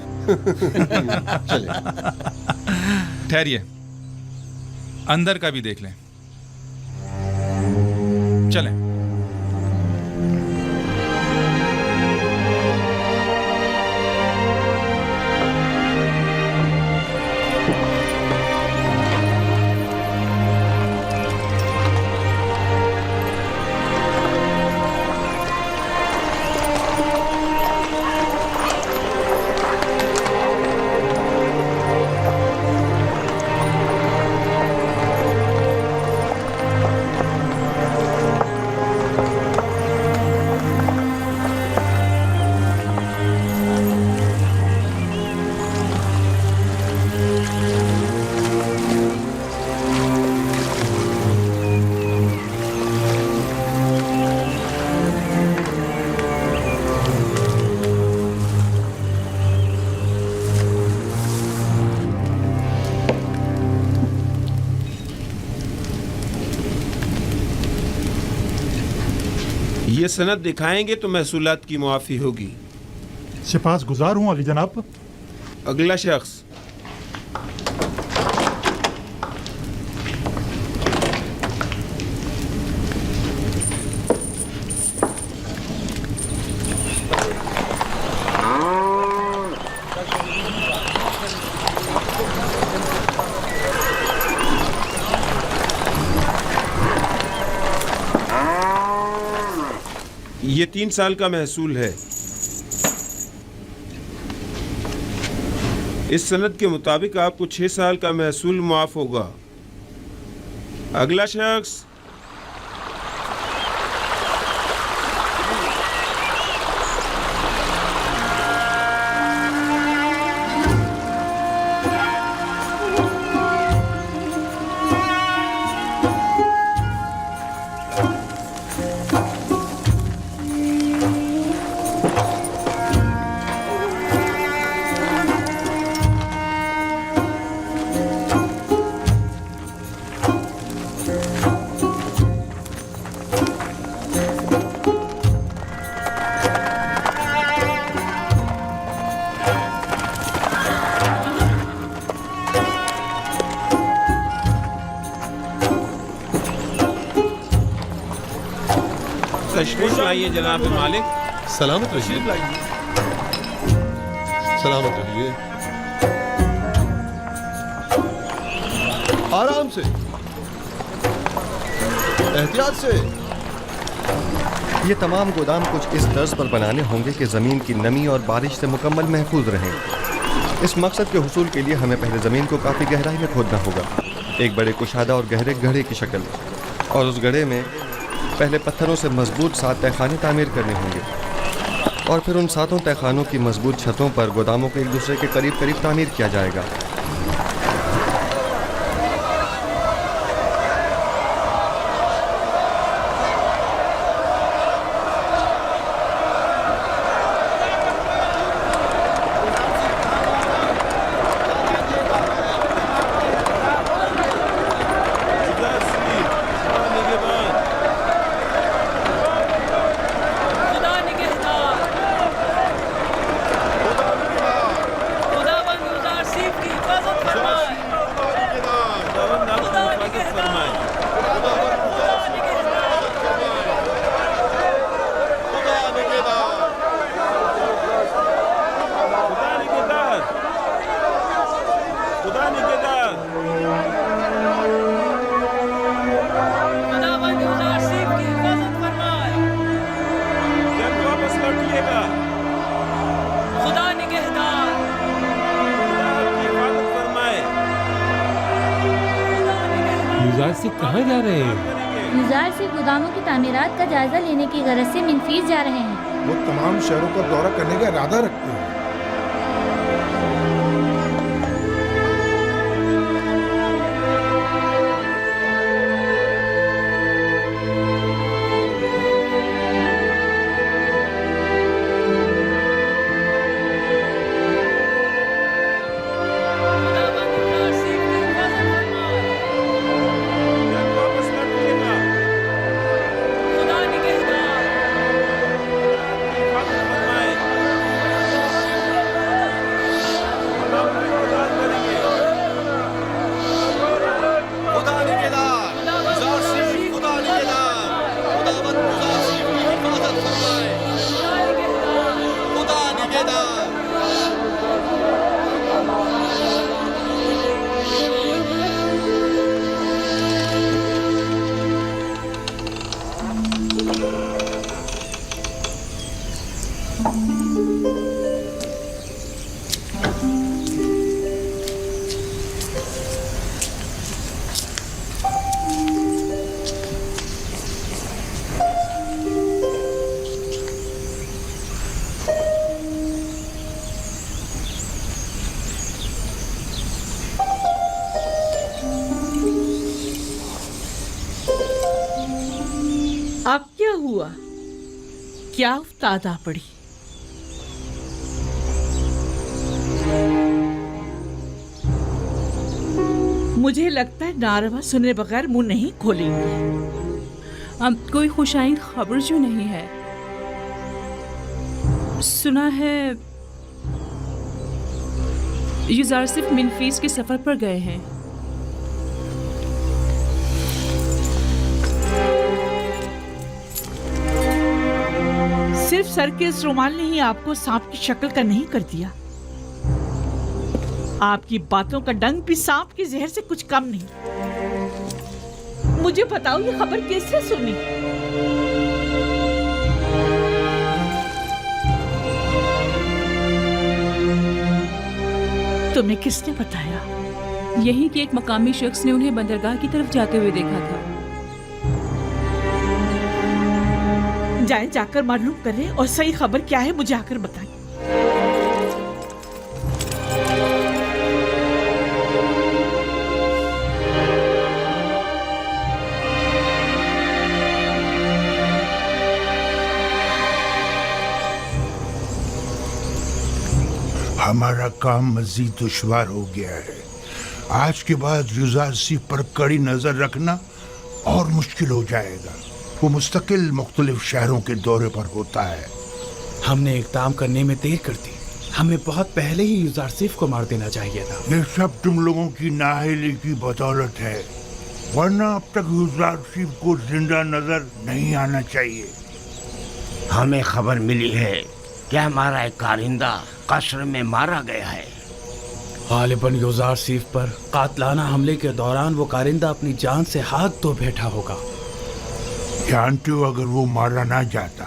چلیں ٹھہریے، اندر کا بھی دیکھ لیں۔ چلیں۔ یہ سند دکھائیں گے تو محصولات کی معافی ہوگی۔ سپاس گزار ہوں علی جناب۔ اگلا شخص۔ ये 3 साल का महसूल है। इस सनद के मुताबिक आपको 6 साल का महसूल मुआफ होगा। अगला शख्स। तशरीफ लाइए जनाब मालिक। सलामत रहिए। सलामत रहिए। आराम से, एहतियात से। ये तमाम गोदाम कुछ इस तर्ज पर बनाने होंगे कि ज़मीन की नमी और बारिश से मुकम्मल महफूज रहें। इस मकसद के हुसूल के लिए हमें पहले ज़मीन को काफ़ी गहराई में खोदना होगा, एक बड़े कुशादा और गहरे गड्ढे की शक्ल, और उस गड्ढे में पहले पत्थरों से मजबूत 7 तहखाने तामीर करने होंगे और फिर उन 7 तहखानों की मजबूत छतों पर गोदामों को एक दूसरे के करीब करीब तामीर किया जाएगा। कहाँ जा रहे हैं? युजार से गोदामों की तामीरात का जायजा लेने की गरज से मिनफीस जा रहे हैं। वो तमाम शहरों का दौरा करने का इरादा रखते हैं। अब क्या हुआ? क्या उफ्तादा पड़ी? मुझे लगता है नारवा सुने बगैर मुंह नहीं खोलेंगे। अब कोई खुशाइन खबर जो नहीं है। सुना है युजार सिर्फ मिनफीस के सफर पर गए हैं। सिर्फ सर के इस रुमाल ने ही आपको सांप की शक्ल का नहीं कर दिया। आपकी बातों का डंक भी सांप के जहर से कुछ कम नहीं। मुझे बताओ ये खबर कैसे सुनी? तुम्हें किसने बताया? यही कि एक मकामी शख्स ने उन्हें बंदरगाह की तरफ जाते हुए देखा था। जाए जाकर मालूम करें और सही खबर क्या है मुझे आकर बताएं। हमारा काम मजीद दुश्वार हो गया है। आज के बाद युजार सिफ पर कड़ी नजर रखना और मुश्किल हो जाएगा। वो मुस्तकिल मुख्तलिफ शहरों के दौरे पर होता है। हमने इक़दाम करने में देर कर दी। हमें बहुत पहले ही युजार सिफ को मार देना चाहिए था। ये सब तुम लोगों की नाअहली की बदौलत है, वरना अब तक युजार सिफ को जिंदा नजर नहीं आना चाहिए। हमें खबर मिली है कि हमारा एक कारिंदा कसर में मारा गया है। गालिबन युजार सिफ पर कातलाना हमले के दौरान वो कारिंदा अपनी जान से हाथ धो बैठा होगा। जानते हो, अगर वो मारा ना जाता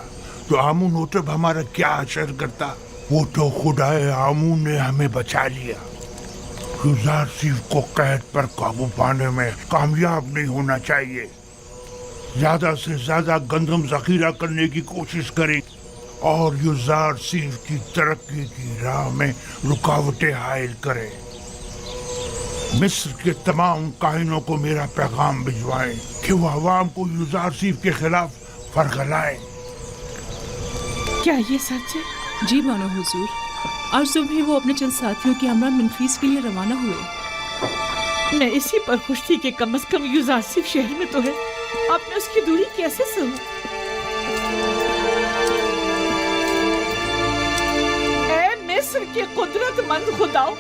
तो आमून होतब हमारा क्या असर करता? वो तो खुदाए आमून ने हमें बचा लिया। युजार सिफ को कैद पर काबू पाने में कामयाब नहीं होना चाहिए। ज्यादा से ज्यादा गंदम जखीरा करने की कोशिश करें और युजार सिफ की तरक्की की राह में रुकावटें हायल करें। मिस्र के तमाम काहिनों को मेरा पैगाम भिजवाएं कि वो अवाम को युजार सिफ के खिलाफ फरगलाएं। क्या ये सच है? जी बानो हुजूर, आज सुबह वो अपने चंद साथियों के हमरा मेम्फिस के लिए रवाना हुए। मैं इसी पर खुश थी कि कम से कम युजार सिफ शहर में तो है। आपने उसकी दूरी कैसे सुनी? ए मिस्र के कुदरतमंद खुदाओ,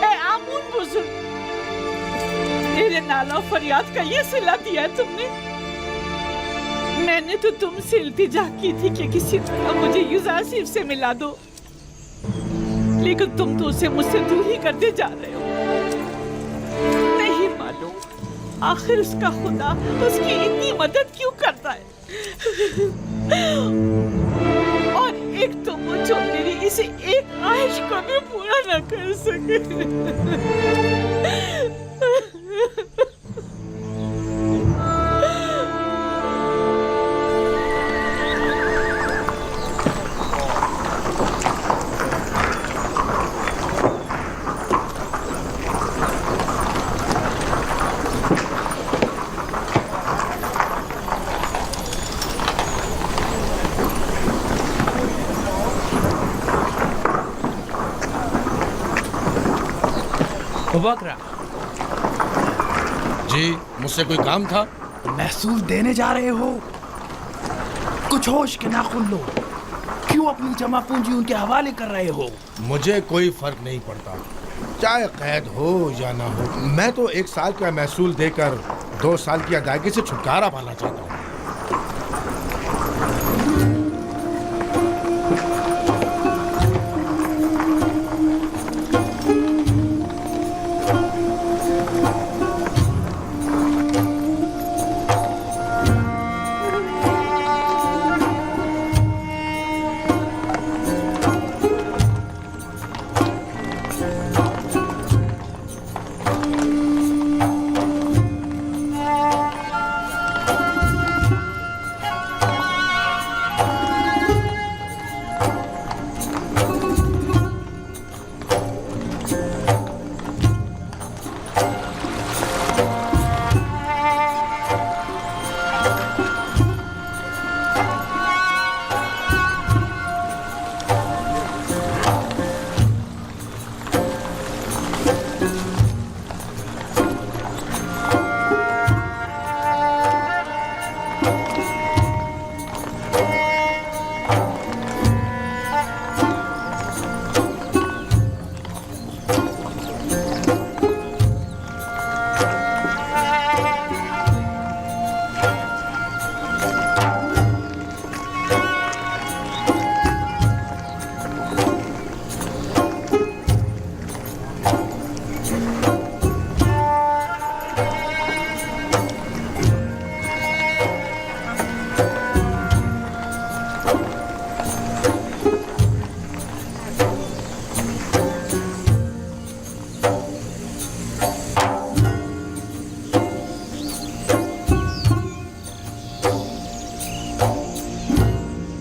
ए आमून बुजुर्ग, तेरे नाला फरियाद का ये सिला दिया है तुमने। मैंने तो तुमसे इल्तिजा की थी कि किसी तरह मुझे युजार सिफ से मिला दो, लेकिन तुम तो उसे मुझसे दूर ही करते जा रहे हो। नहीं मालूम आखिर उसका खुदा उसकी इतनी मदद क्यों करता है। और एक तो वो जो मेरी इसे एक ख्वाहिश को भी पूरा न कर सके। बकरा जी, मुझसे कोई काम था? महसूल देने जा रहे हो? कुछ होश के नाखुन लो। क्यों अपनी जमा पूंजी उनके हवाले कर रहे हो? मुझे कोई फर्क नहीं पड़ता, चाहे कैद हो या ना हो। मैं तो 1 साल का महसूल देकर 2 साल की अदायगी से छुटकारा पाना चाहता हूँ।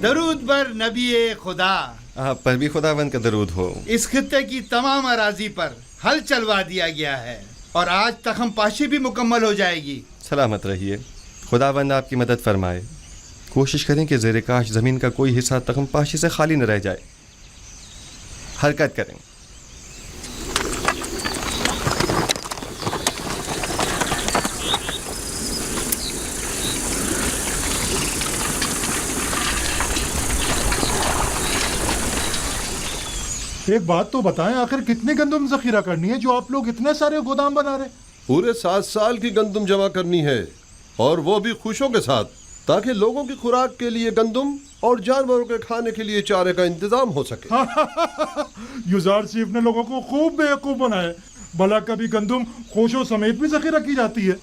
درود بر نبی خدا. آپ پر بھی خداوند کا درود ہو. اس خطے کی تمام اراضی پر حل چلوا دیا گیا ہے اور آج تخم پاشی بھی مکمل ہو جائے گی. سلامت رہیے. خداوند آپ کی مدد فرمائے. کوشش کریں کہ زیر کاش زمین کا کوئی حصہ تخم پاشی سے خالی نہ رہ جائے. حرکت کریں. ایک بات تو بتائیں، آخر کتنے گندم ذخیرہ کرنی ہے جو آپ لوگ اتنے سارے گودام بنا رہے؟ پورے 7 سال کی گندم جمع کرنی ہے، اور وہ بھی خوشوں کے ساتھ، تاکہ لوگوں کی خوراک کے لیے گندم اور جانوروں کے کھانے کے لیے چارے کا انتظام ہو سکے. یوزار سیف نے لوگوں کو خوب بیوقوف بنایا. بھلا کبھی گندم خوشوں سمیت بھی ذخیرہ کی جاتی ہے؟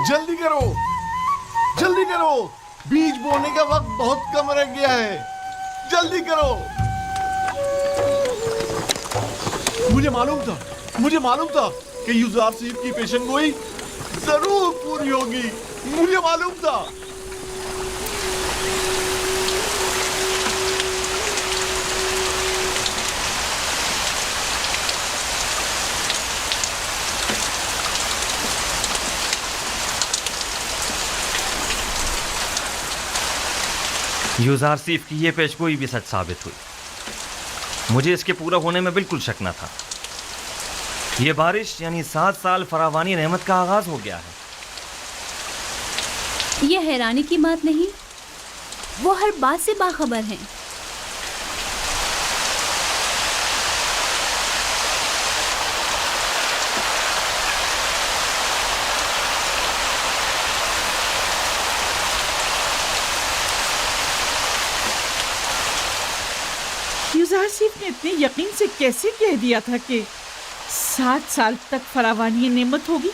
جلدی کرو، جلدی کرو، بیج بونے کا وقت بہت کم رہ گیا ہے. جلدی کرو. مجھے معلوم تھا کہ یوزار سیف کی پیشن گوئی ضرور پوری ہوگی. مجھے معلوم تھا. یوزار سیف کی یہ پیشگوئی بھی سچ ثابت ہوئی. مجھے اس کے پورا ہونے میں بالکل شک نہ تھا. یہ بارش یعنی 7 سال فراوانی نعمت کا آغاز ہو گیا ہے. یہ حیرانی کی بات نہیں، وہ ہر بات سے باخبر ہیں. یوزار سیف نے اتنے یقین سے کیسے کہہ دیا تھا کہ 7 سال تک فراوانی نعمت ہوگی؟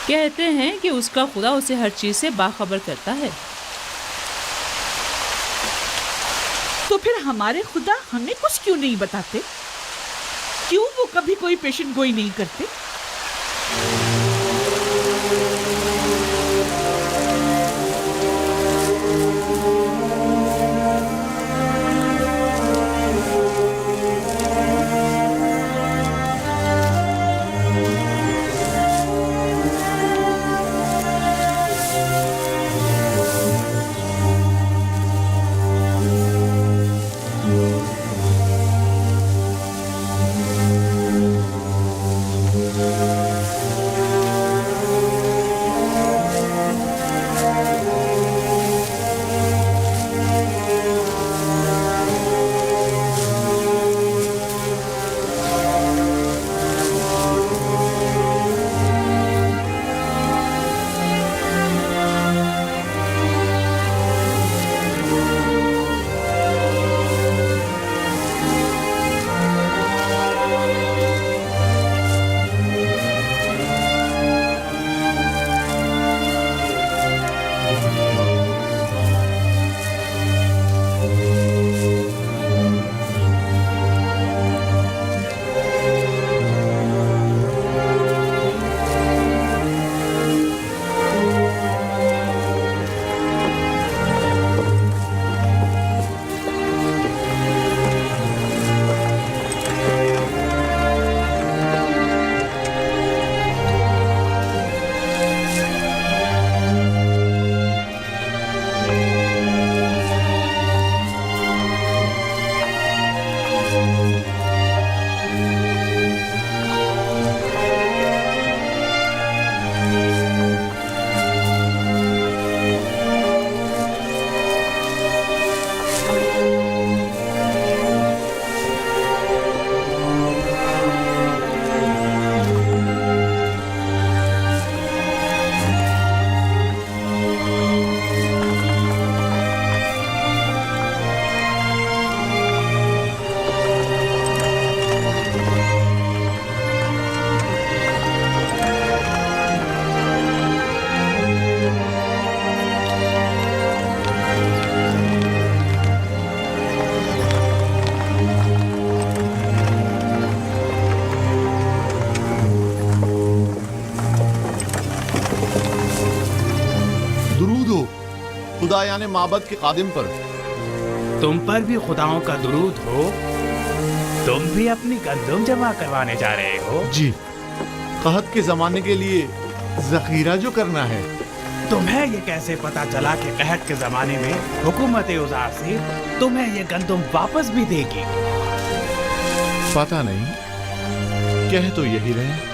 کہتے ہیں کہ اس کا خدا اسے ہر چیز سے باخبر کرتا ہے. تو پھر ہمارے خدا ہمیں کچھ کیوں نہیں بتاتے؟ کیوں وہ کبھی کوئی پیشن گوئی نہیں کرتے؟ माबद के खादिम पर। तुम पर भी खुदाओं का दुरूद हो। तुम भी अपनी गंदम जमा करवाने जा रहे हो? जी, कहत के जमाने के लिए जखीरा जो करना है। तुम्हें ये कैसे पता चला कि कहत के जमाने में हुकूमत उजार से तुम्हें ये गंदम वापस भी देगी? पता नहीं, कह तो यही रहे।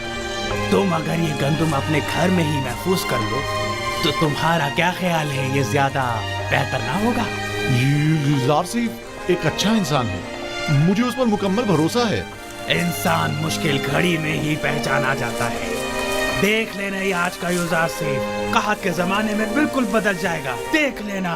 तुम अगर ये गंदम अपने घर में ही महफूज कर लो तो तुम्हारा क्या ख्याल है, ये ज्यादा बेहतर ना होगा? युजार सिर्फ एक अच्छा इंसान है, मुझे उस पर मुकम्मल भरोसा है। इंसान मुश्किल घड़ी में ही पहचाना जाता है। देख लेना ये आज का युजार से कहत के जमाने में बिल्कुल बदल जाएगा, देख लेना।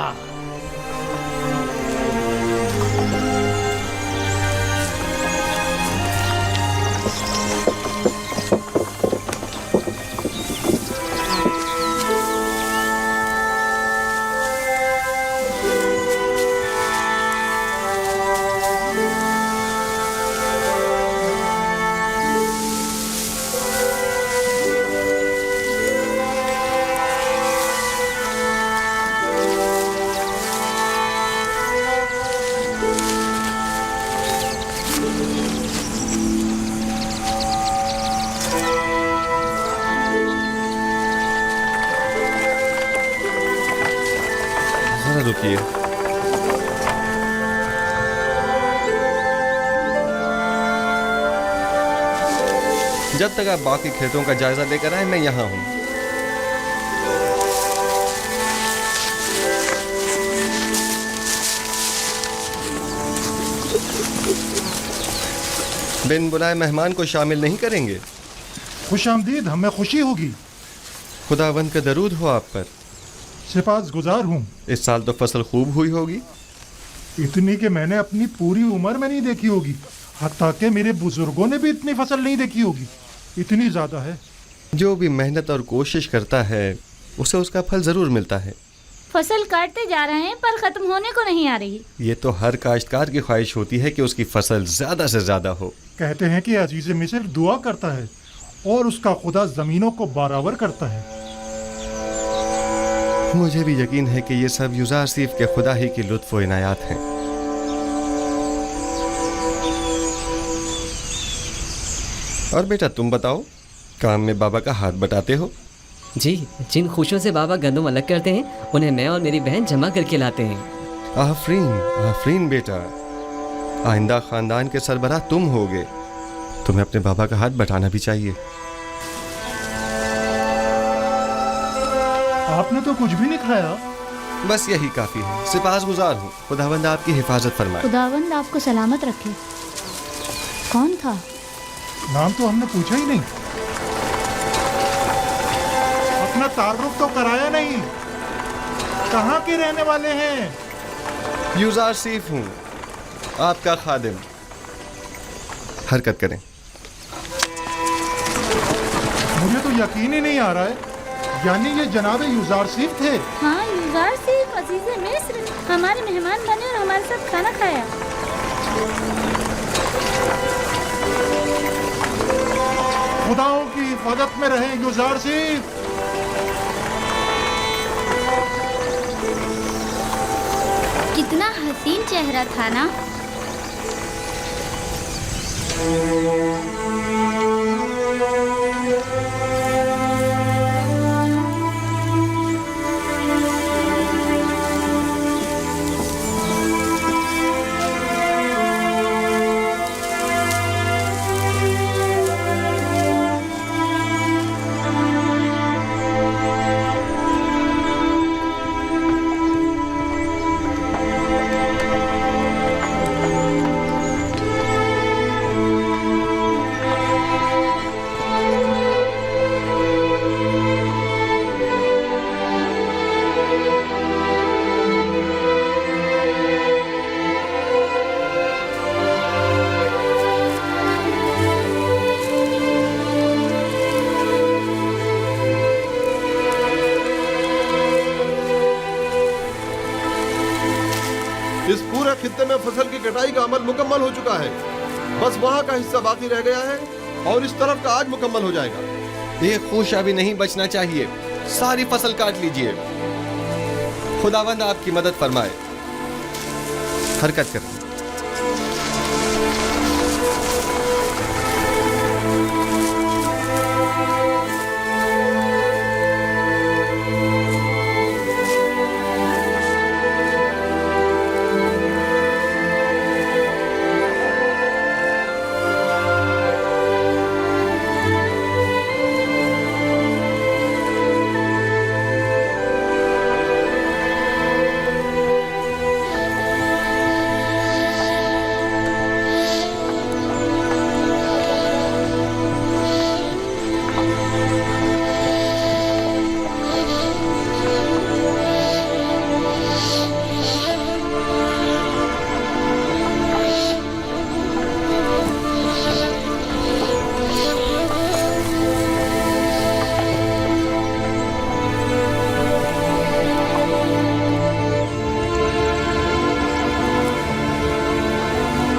रुकिए, जब तक आप बाकी खेतों का जायजा लेकर आए मैं यहाँ हूँ। बिन बुलाए मेहमान को शामिल नहीं करेंगे? खुश आमदीद, हमें खुशी होगी। खुदावंद का दरूद हो आप पर। सिपास गुजार हूँ। इस साल तो फसल खूब हुई होगी। इतनी कि मैंने अपनी पूरी उम्र में नहीं देखी होगी, हत्ता कि मेरे बुजुर्गों ने भी इतनी फसल नहीं देखी होगी। इतनी ज्यादा है। जो भी मेहनत और कोशिश करता है उसे उसका फल जरूर मिलता है। फसल काटते जा रहे हैं पर खत्म होने को नहीं आ रही। ये तो हर काश्तकार की ख्वाहिश होती है कि उसकी फसल ज्यादा से ज्यादा हो। कहते हैं कि अजीज मिस्र दुआ करता है और उसका खुदा जमीनों को बराबर करता है। मुझे भी यकीन है कि ये सब युजार सिर्फ के खुदा ही की लुत्फ व इनायात हैं। और बेटा तुम बताओ, काम में बाबा का हाथ बटाते हो? जी, जिन खुशियों से बाबा गंदम अलग करते हैं उन्हें मैं और मेरी बहन जमा करके लाते हैं। आफरीन आफरीन बेटा, आइंदा खानदान के सरबराह तुम होगे। तुम्हें अपने बाबा का हाथ बटाना भी चाहिए। आपने तो कुछ भी नहीं खाया। बस यही काफी है। सिपासगुजार हूँ। खुदावंद आपकी हिफाजत फरमाए। खुदावंद आपको सलामत रखे। कौन था? नाम तो हमने पूछा ही नहीं, अपना तारुफ तो कराया नहीं। कहाँ के रहने वाले हैं? युजार सीफ हूँ, आपका खादिम। हरकत करें। मुझे तो यकीन ही नहीं आ रहा है, यानी ये जनाब युजार सिफ थे। हाँ, युजार सिफ अजीज़े मिस्र हमारे मेहमान बने और हमारे साथ खाना खाया। खुदाओं की हिफाजत में रहे युजार सिफ। कितना हसीन चेहरा था ना। इस पूरे खित्ते में फसल की कटाई का अमल मुकम्मल हो चुका है। बस वहाँ का हिस्सा बाकी रह गया है और इस तरफ का आज मुकम्मल हो जाएगा। एक खुशा भी नहीं बचना चाहिए। सारी फसल काट लीजिए। खुदावंद आपकी मदद फरमाए। हरकत करें।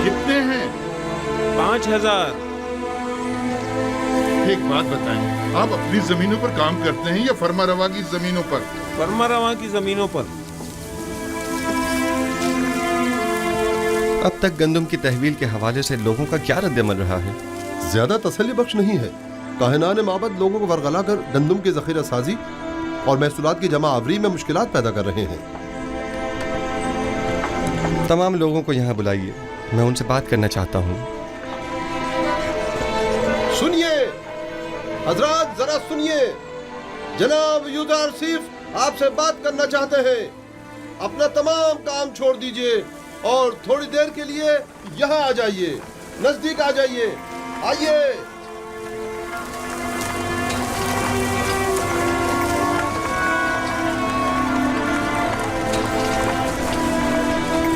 कितने हैं? 5000। एक बात बताएं, आप अपनी जमीनों पर काम करते हैं या फरमा रवा की जमीनों पर? फरमा रवा की जमीनों पर। अब तक गंदम की तहवील के हवाले से लोगों का क्या रद्दमल रहा है? ज्यादा तसल्ली बख्श नहीं है। काहिनान माबद लोगों को वरगला कर गंदम की जखीरा साजी और महसूलात की जमा आवरी में मुश्किलात पैदा कर रहे हैं। तमाम लोगों को यहाँ बुलाइए, मैं उनसे बात करना चाहता हूँ। सुनिए हजरात, जरा सुनिए। जनाब यूजार सिर्फ आपसे बात करना चाहते हैं। अपना तमाम काम छोड़ दीजिए और थोड़ी देर के लिए यहाँ आ जाइए, नजदीक आ जाइए। आइए।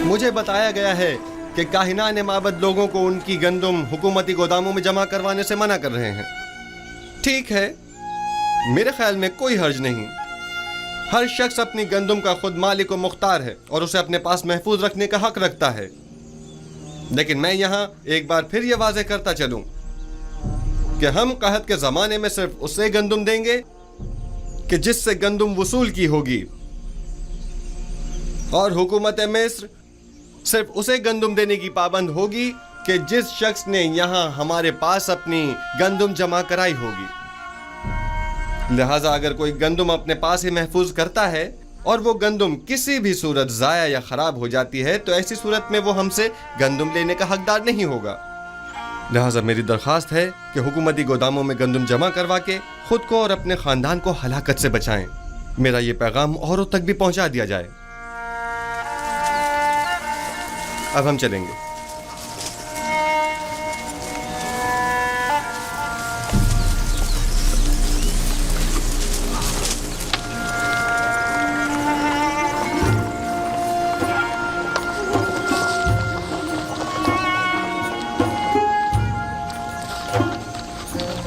मुझे बताया गया है कि काहिनान माबद लोगों को उनकी गंदम हुकूमती गोदामों में जमा करवाने से मना कर रहे हैं। ठीक है, मेरे ख्याल में कोई हर्ज नहीं। हर शख्स अपनी गंदम का खुद मालिक व मुख्तार है और उसे अपने पास महफूज रखने का हक रखता है। लेकिन मैं यहाँ एक बार फिर ये वाज़ेह करता चलूं कि हम कहत के ज़माने में सिर्फ उसे गंदम देंगे कि जिससे गंदम वसूल की होगी, और हुकूमत मिस्र सिर्फ उसे गंदम देने की पाबंद होगी कि जिस शख्स ने यहाँ हमारे पास अपनी गंदम जमा कराई होगी। लिहाजा अगर कोई गंदम अपने पास ही महफूज करता है और वो गंदम किसी भी सूरत ज़ाया या ख़राब हो जाती है, तो ऐसी सूरत में वो हमसे गंदम लेने का हकदार नहीं होगा। लिहाजा मेरी दरख्वास्त है कि हुकूमती गोदामों में गंदम जमा करवा के खुद को और अपने ख़ानदान को हलाकत से बचाएं। मेरा ये पैगाम औरों तक भी पहुंचा दिया जाए। अब हम चलेंगे।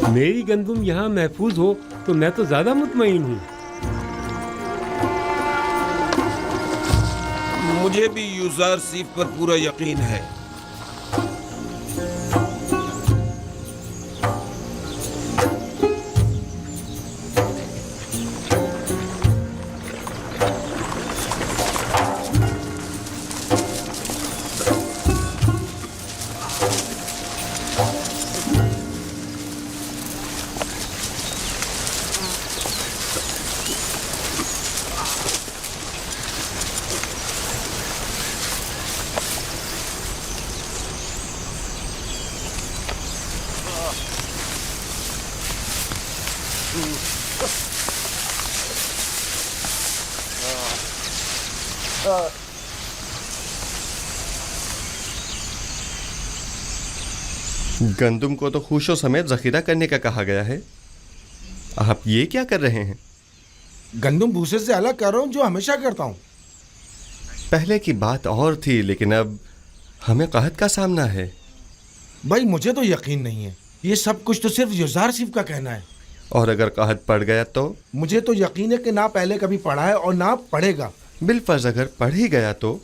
मेरी गंदम यहाँ महफूज हो तो मैं तो ज्यादा मुतमईन हूँ। मुझे भी यूजार सीफ पर पूरा यकीन है। गंदम को तो खुशो समेत जखीरा करने का कहा गया है, आप ये क्या कर रहे हैं? गंदम भूसे से अलग कर रहा हूँ, जो हमेशा करता हूँ। पहले की बात और थी, लेकिन अब हमें कहत का सामना है। भाई मुझे तो यकीन नहीं है, ये सब कुछ तो सिर्फ यूजार सिर्फ का कहना है। और अगर कहत पड़ गया तो? मुझे तो यकीन है कि ना पहले कभी पढ़ा है और ना पढ़ेगा। बिलफर्ज अगर पढ़ ही गया तो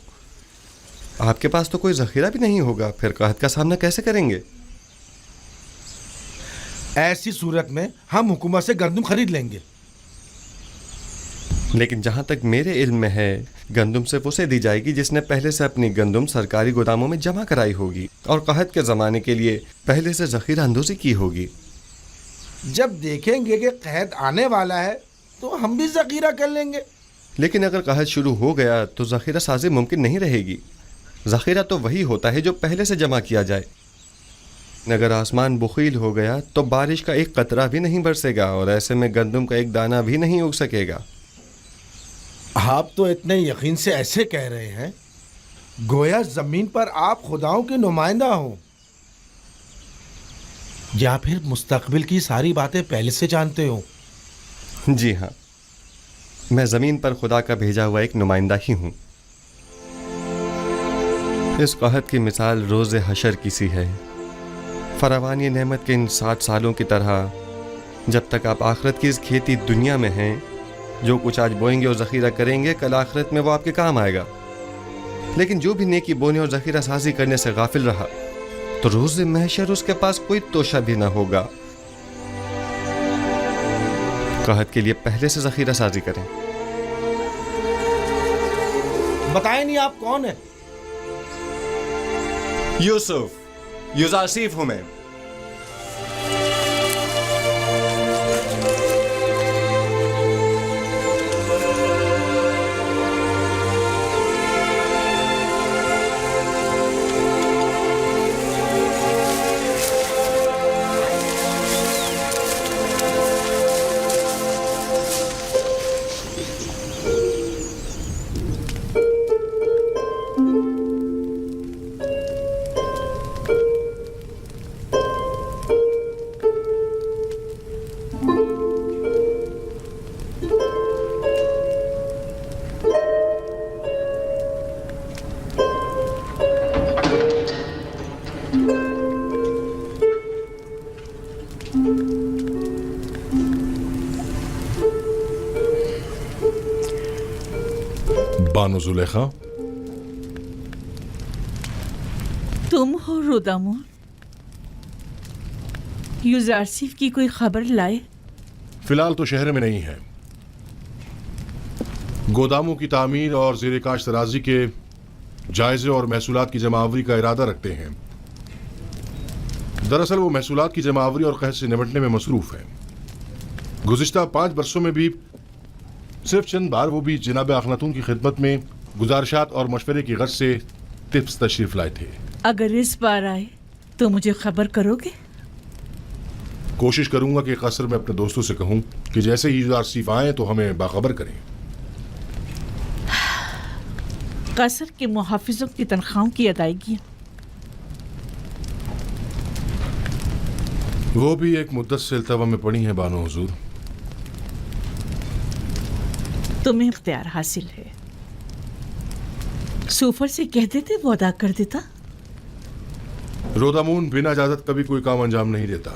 आपके पास तो कोई जखीरा भी नहीं होगा, फिर कहत का सामना कैसे करेंगे? ऐसी सूरत में हम हुकूमत से गंदम खरीद लेंगे। لیکن جہاں تک میرے علم میں ہے گندم صرف اسے دی جائے گی جس نے پہلے سے اپنی گندم سرکاری گوداموں میں جمع کرائی ہوگی اور قحط کے زمانے کے لیے پہلے سے ذخیرہ اندوزی کی ہوگی. جب دیکھیں گے کہ قحط آنے والا ہے تو ہم بھی ذخیرہ کر لیں گے. لیکن اگر قحط شروع ہو گیا تو ذخیرہ سازی ممکن نہیں رہے گی. ذخیرہ تو وہی ہوتا ہے جو پہلے سے جمع کیا جائے. اگر آسمان بخیل ہو گیا تو بارش کا ایک قطرہ بھی نہیں برسے گا اور ایسے میں گندم کا ایک دانہ بھی نہیں اگ سکے گا. آپ تو اتنے یقین سے ایسے کہہ رہے ہیں گویا زمین پر آپ خداؤں کے نمائندہ ہوں، یا پھر مستقبل کی ساری باتیں پہلے سے جانتے ہو. جی ہاں، میں زمین پر خدا کا بھیجا ہوا ایک نمائندہ ہی ہوں. اس قحط کی مثال روز حشر کی سی ہے. فراوانی نعمت کے ان 60 سالوں کی طرح جب تک آپ آخرت کی اس کھیتی دنیا میں ہیں، جو کچھ آج بوئیں گے اور ذخیرہ کریں گے کل آخرت میں وہ آپ کے کام آئے گا. لیکن جو بھی نیکی بونے اور ذخیرہ سازی کرنے سے غافل رہا تو روز محشر اس کے پاس کوئی توشہ بھی نہ ہوگا. قحط کے لیے پہلے سے ذخیرہ سازی کریں. بتائیں نہیں آپ کون ہیں؟ یوسف، یوزارسیف ہوں میں. بانو زلیخا، تم ہو رودامون؟ یوزارسیف کی کوئی خبر لائے؟ فی الحال تو شہر میں نہیں ہے. گوداموں کی تعمیر اور زیر کاشت اراضی کے جائزے اور محصولات کی جمع آوری کا ارادہ رکھتے ہیں. دراصل وہ محصولات کی جمع آوری اور قحط سے نمٹنے میں مصروف ہیں. گزشتہ 5 برسوں میں بھی صرف چند بار وہ بھی جناب اخناتون کی خدمت میں گزارشات اور مشورے کی غرض سے ٹپس تشریف لائے تھے. اگر اس بار آئے تو مجھے خبر کرو گے؟ کوشش کروں گا کہ قصر میں اپنے دوستوں سے کہوں کہ جیسے ہی یوزارسیف آئیں تو ہمیں باخبر کریں. قصر کے محافظوں کی تنخواہوں کی ادائیگی وہ بھی ایک مدت سے التوا میں پڑی ہیں بانو حضور. تمہیں اختیار حاصل ہے. سوفر سے کہہ دیتے وہ ادا کر دیتا. رودامون بنا اجازت کبھی کوئی کام انجام نہیں دیتا.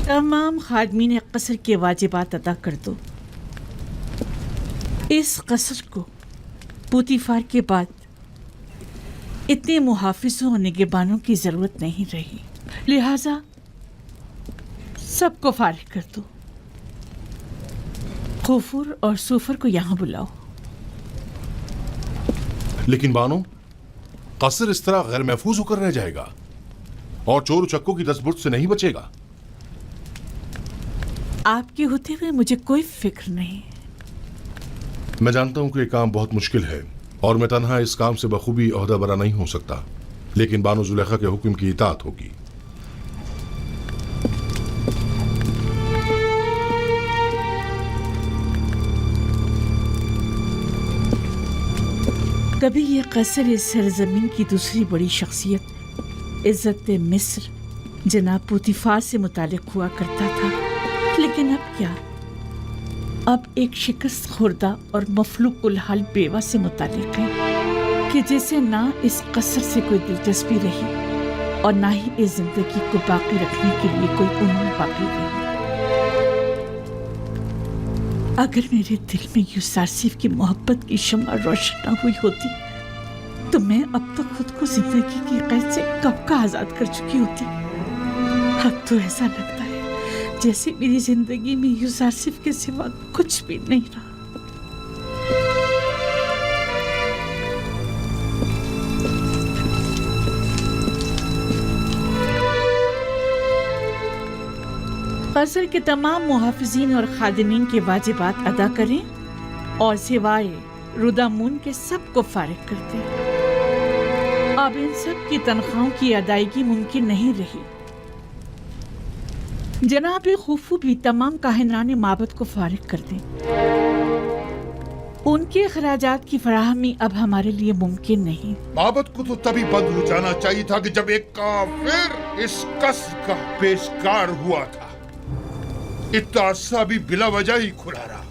تمام خادمین قصر کے واجبات ادا کر دو. اس قصر کو پوتیفار کے بعد اتنے محافظوں اور نگہبانوں کی ضرورت نہیں رہی، لہذا سب کو فارغ کر دو. غفور اور سوفر کو یہاں بلاؤ. لیکن بانو، قصر اس طرح غیر محفوظ ہو کر رہ جائے گا اور چور چکوں کی دستبرد سے نہیں بچے گا. آپ کے ہوتے ہوئے مجھے کوئی فکر نہیں. میں جانتا ہوں کہ یہ کام بہت مشکل ہے اور میں تنہا اس کام سے بخوبی عہدہ برا نہیں ہو سکتا، لیکن بانو زلیخا کے حکم کی اطاعت ہوگی. کبھی یہ قصر اس سرزمین کی دوسری بڑی شخصیت عزت مصر جناب پوتیفار سے متعلق ہوا کرتا تھا، لیکن اب کیا؟ اب ایک شکست خوردہ اور مفلوق الحال بیوہ سے متعلق ہے کہ جسے نہ اس قصر سے کوئی دلچسپی رہی اور نہ ہی اس زندگی کو باقی رکھنے کے لیے کوئی امید باقی رہی. اگر میرے دل میں یوزارسیف کی محبت کی شمع روشن نہ ہوئی ہوتی تو میں اب تک خود کو زندگی کی قید سے کب کا آزاد کر چکی ہوتی. اب تو ایسا لگتا ہے जैसे मेरी जिंदगी में यूजारसिफ के सिवा कुछ भी नहीं रहा। कसर के तमाम मुहाफिजीन और खादिमीन के वाजिबात अदा करें और सिवाय रुदामून के सबको फारिग कर दें। अब इन सब की तनख्वाहों की अदायगी मुमकिन नहीं रही। जनाब खुफू भी तमाम काहिनाने माबद को फारिग कर दें। उनके अखराजात की फराहमी अब हमारे लिए मुमकिन नहीं। माबद को तो तभी बंद हो जाना चाहिए था कि जब एक काफिर इस कसर का पेशकार हुआ था। इतना अरसा भी बिला वजह ही खुला रहा।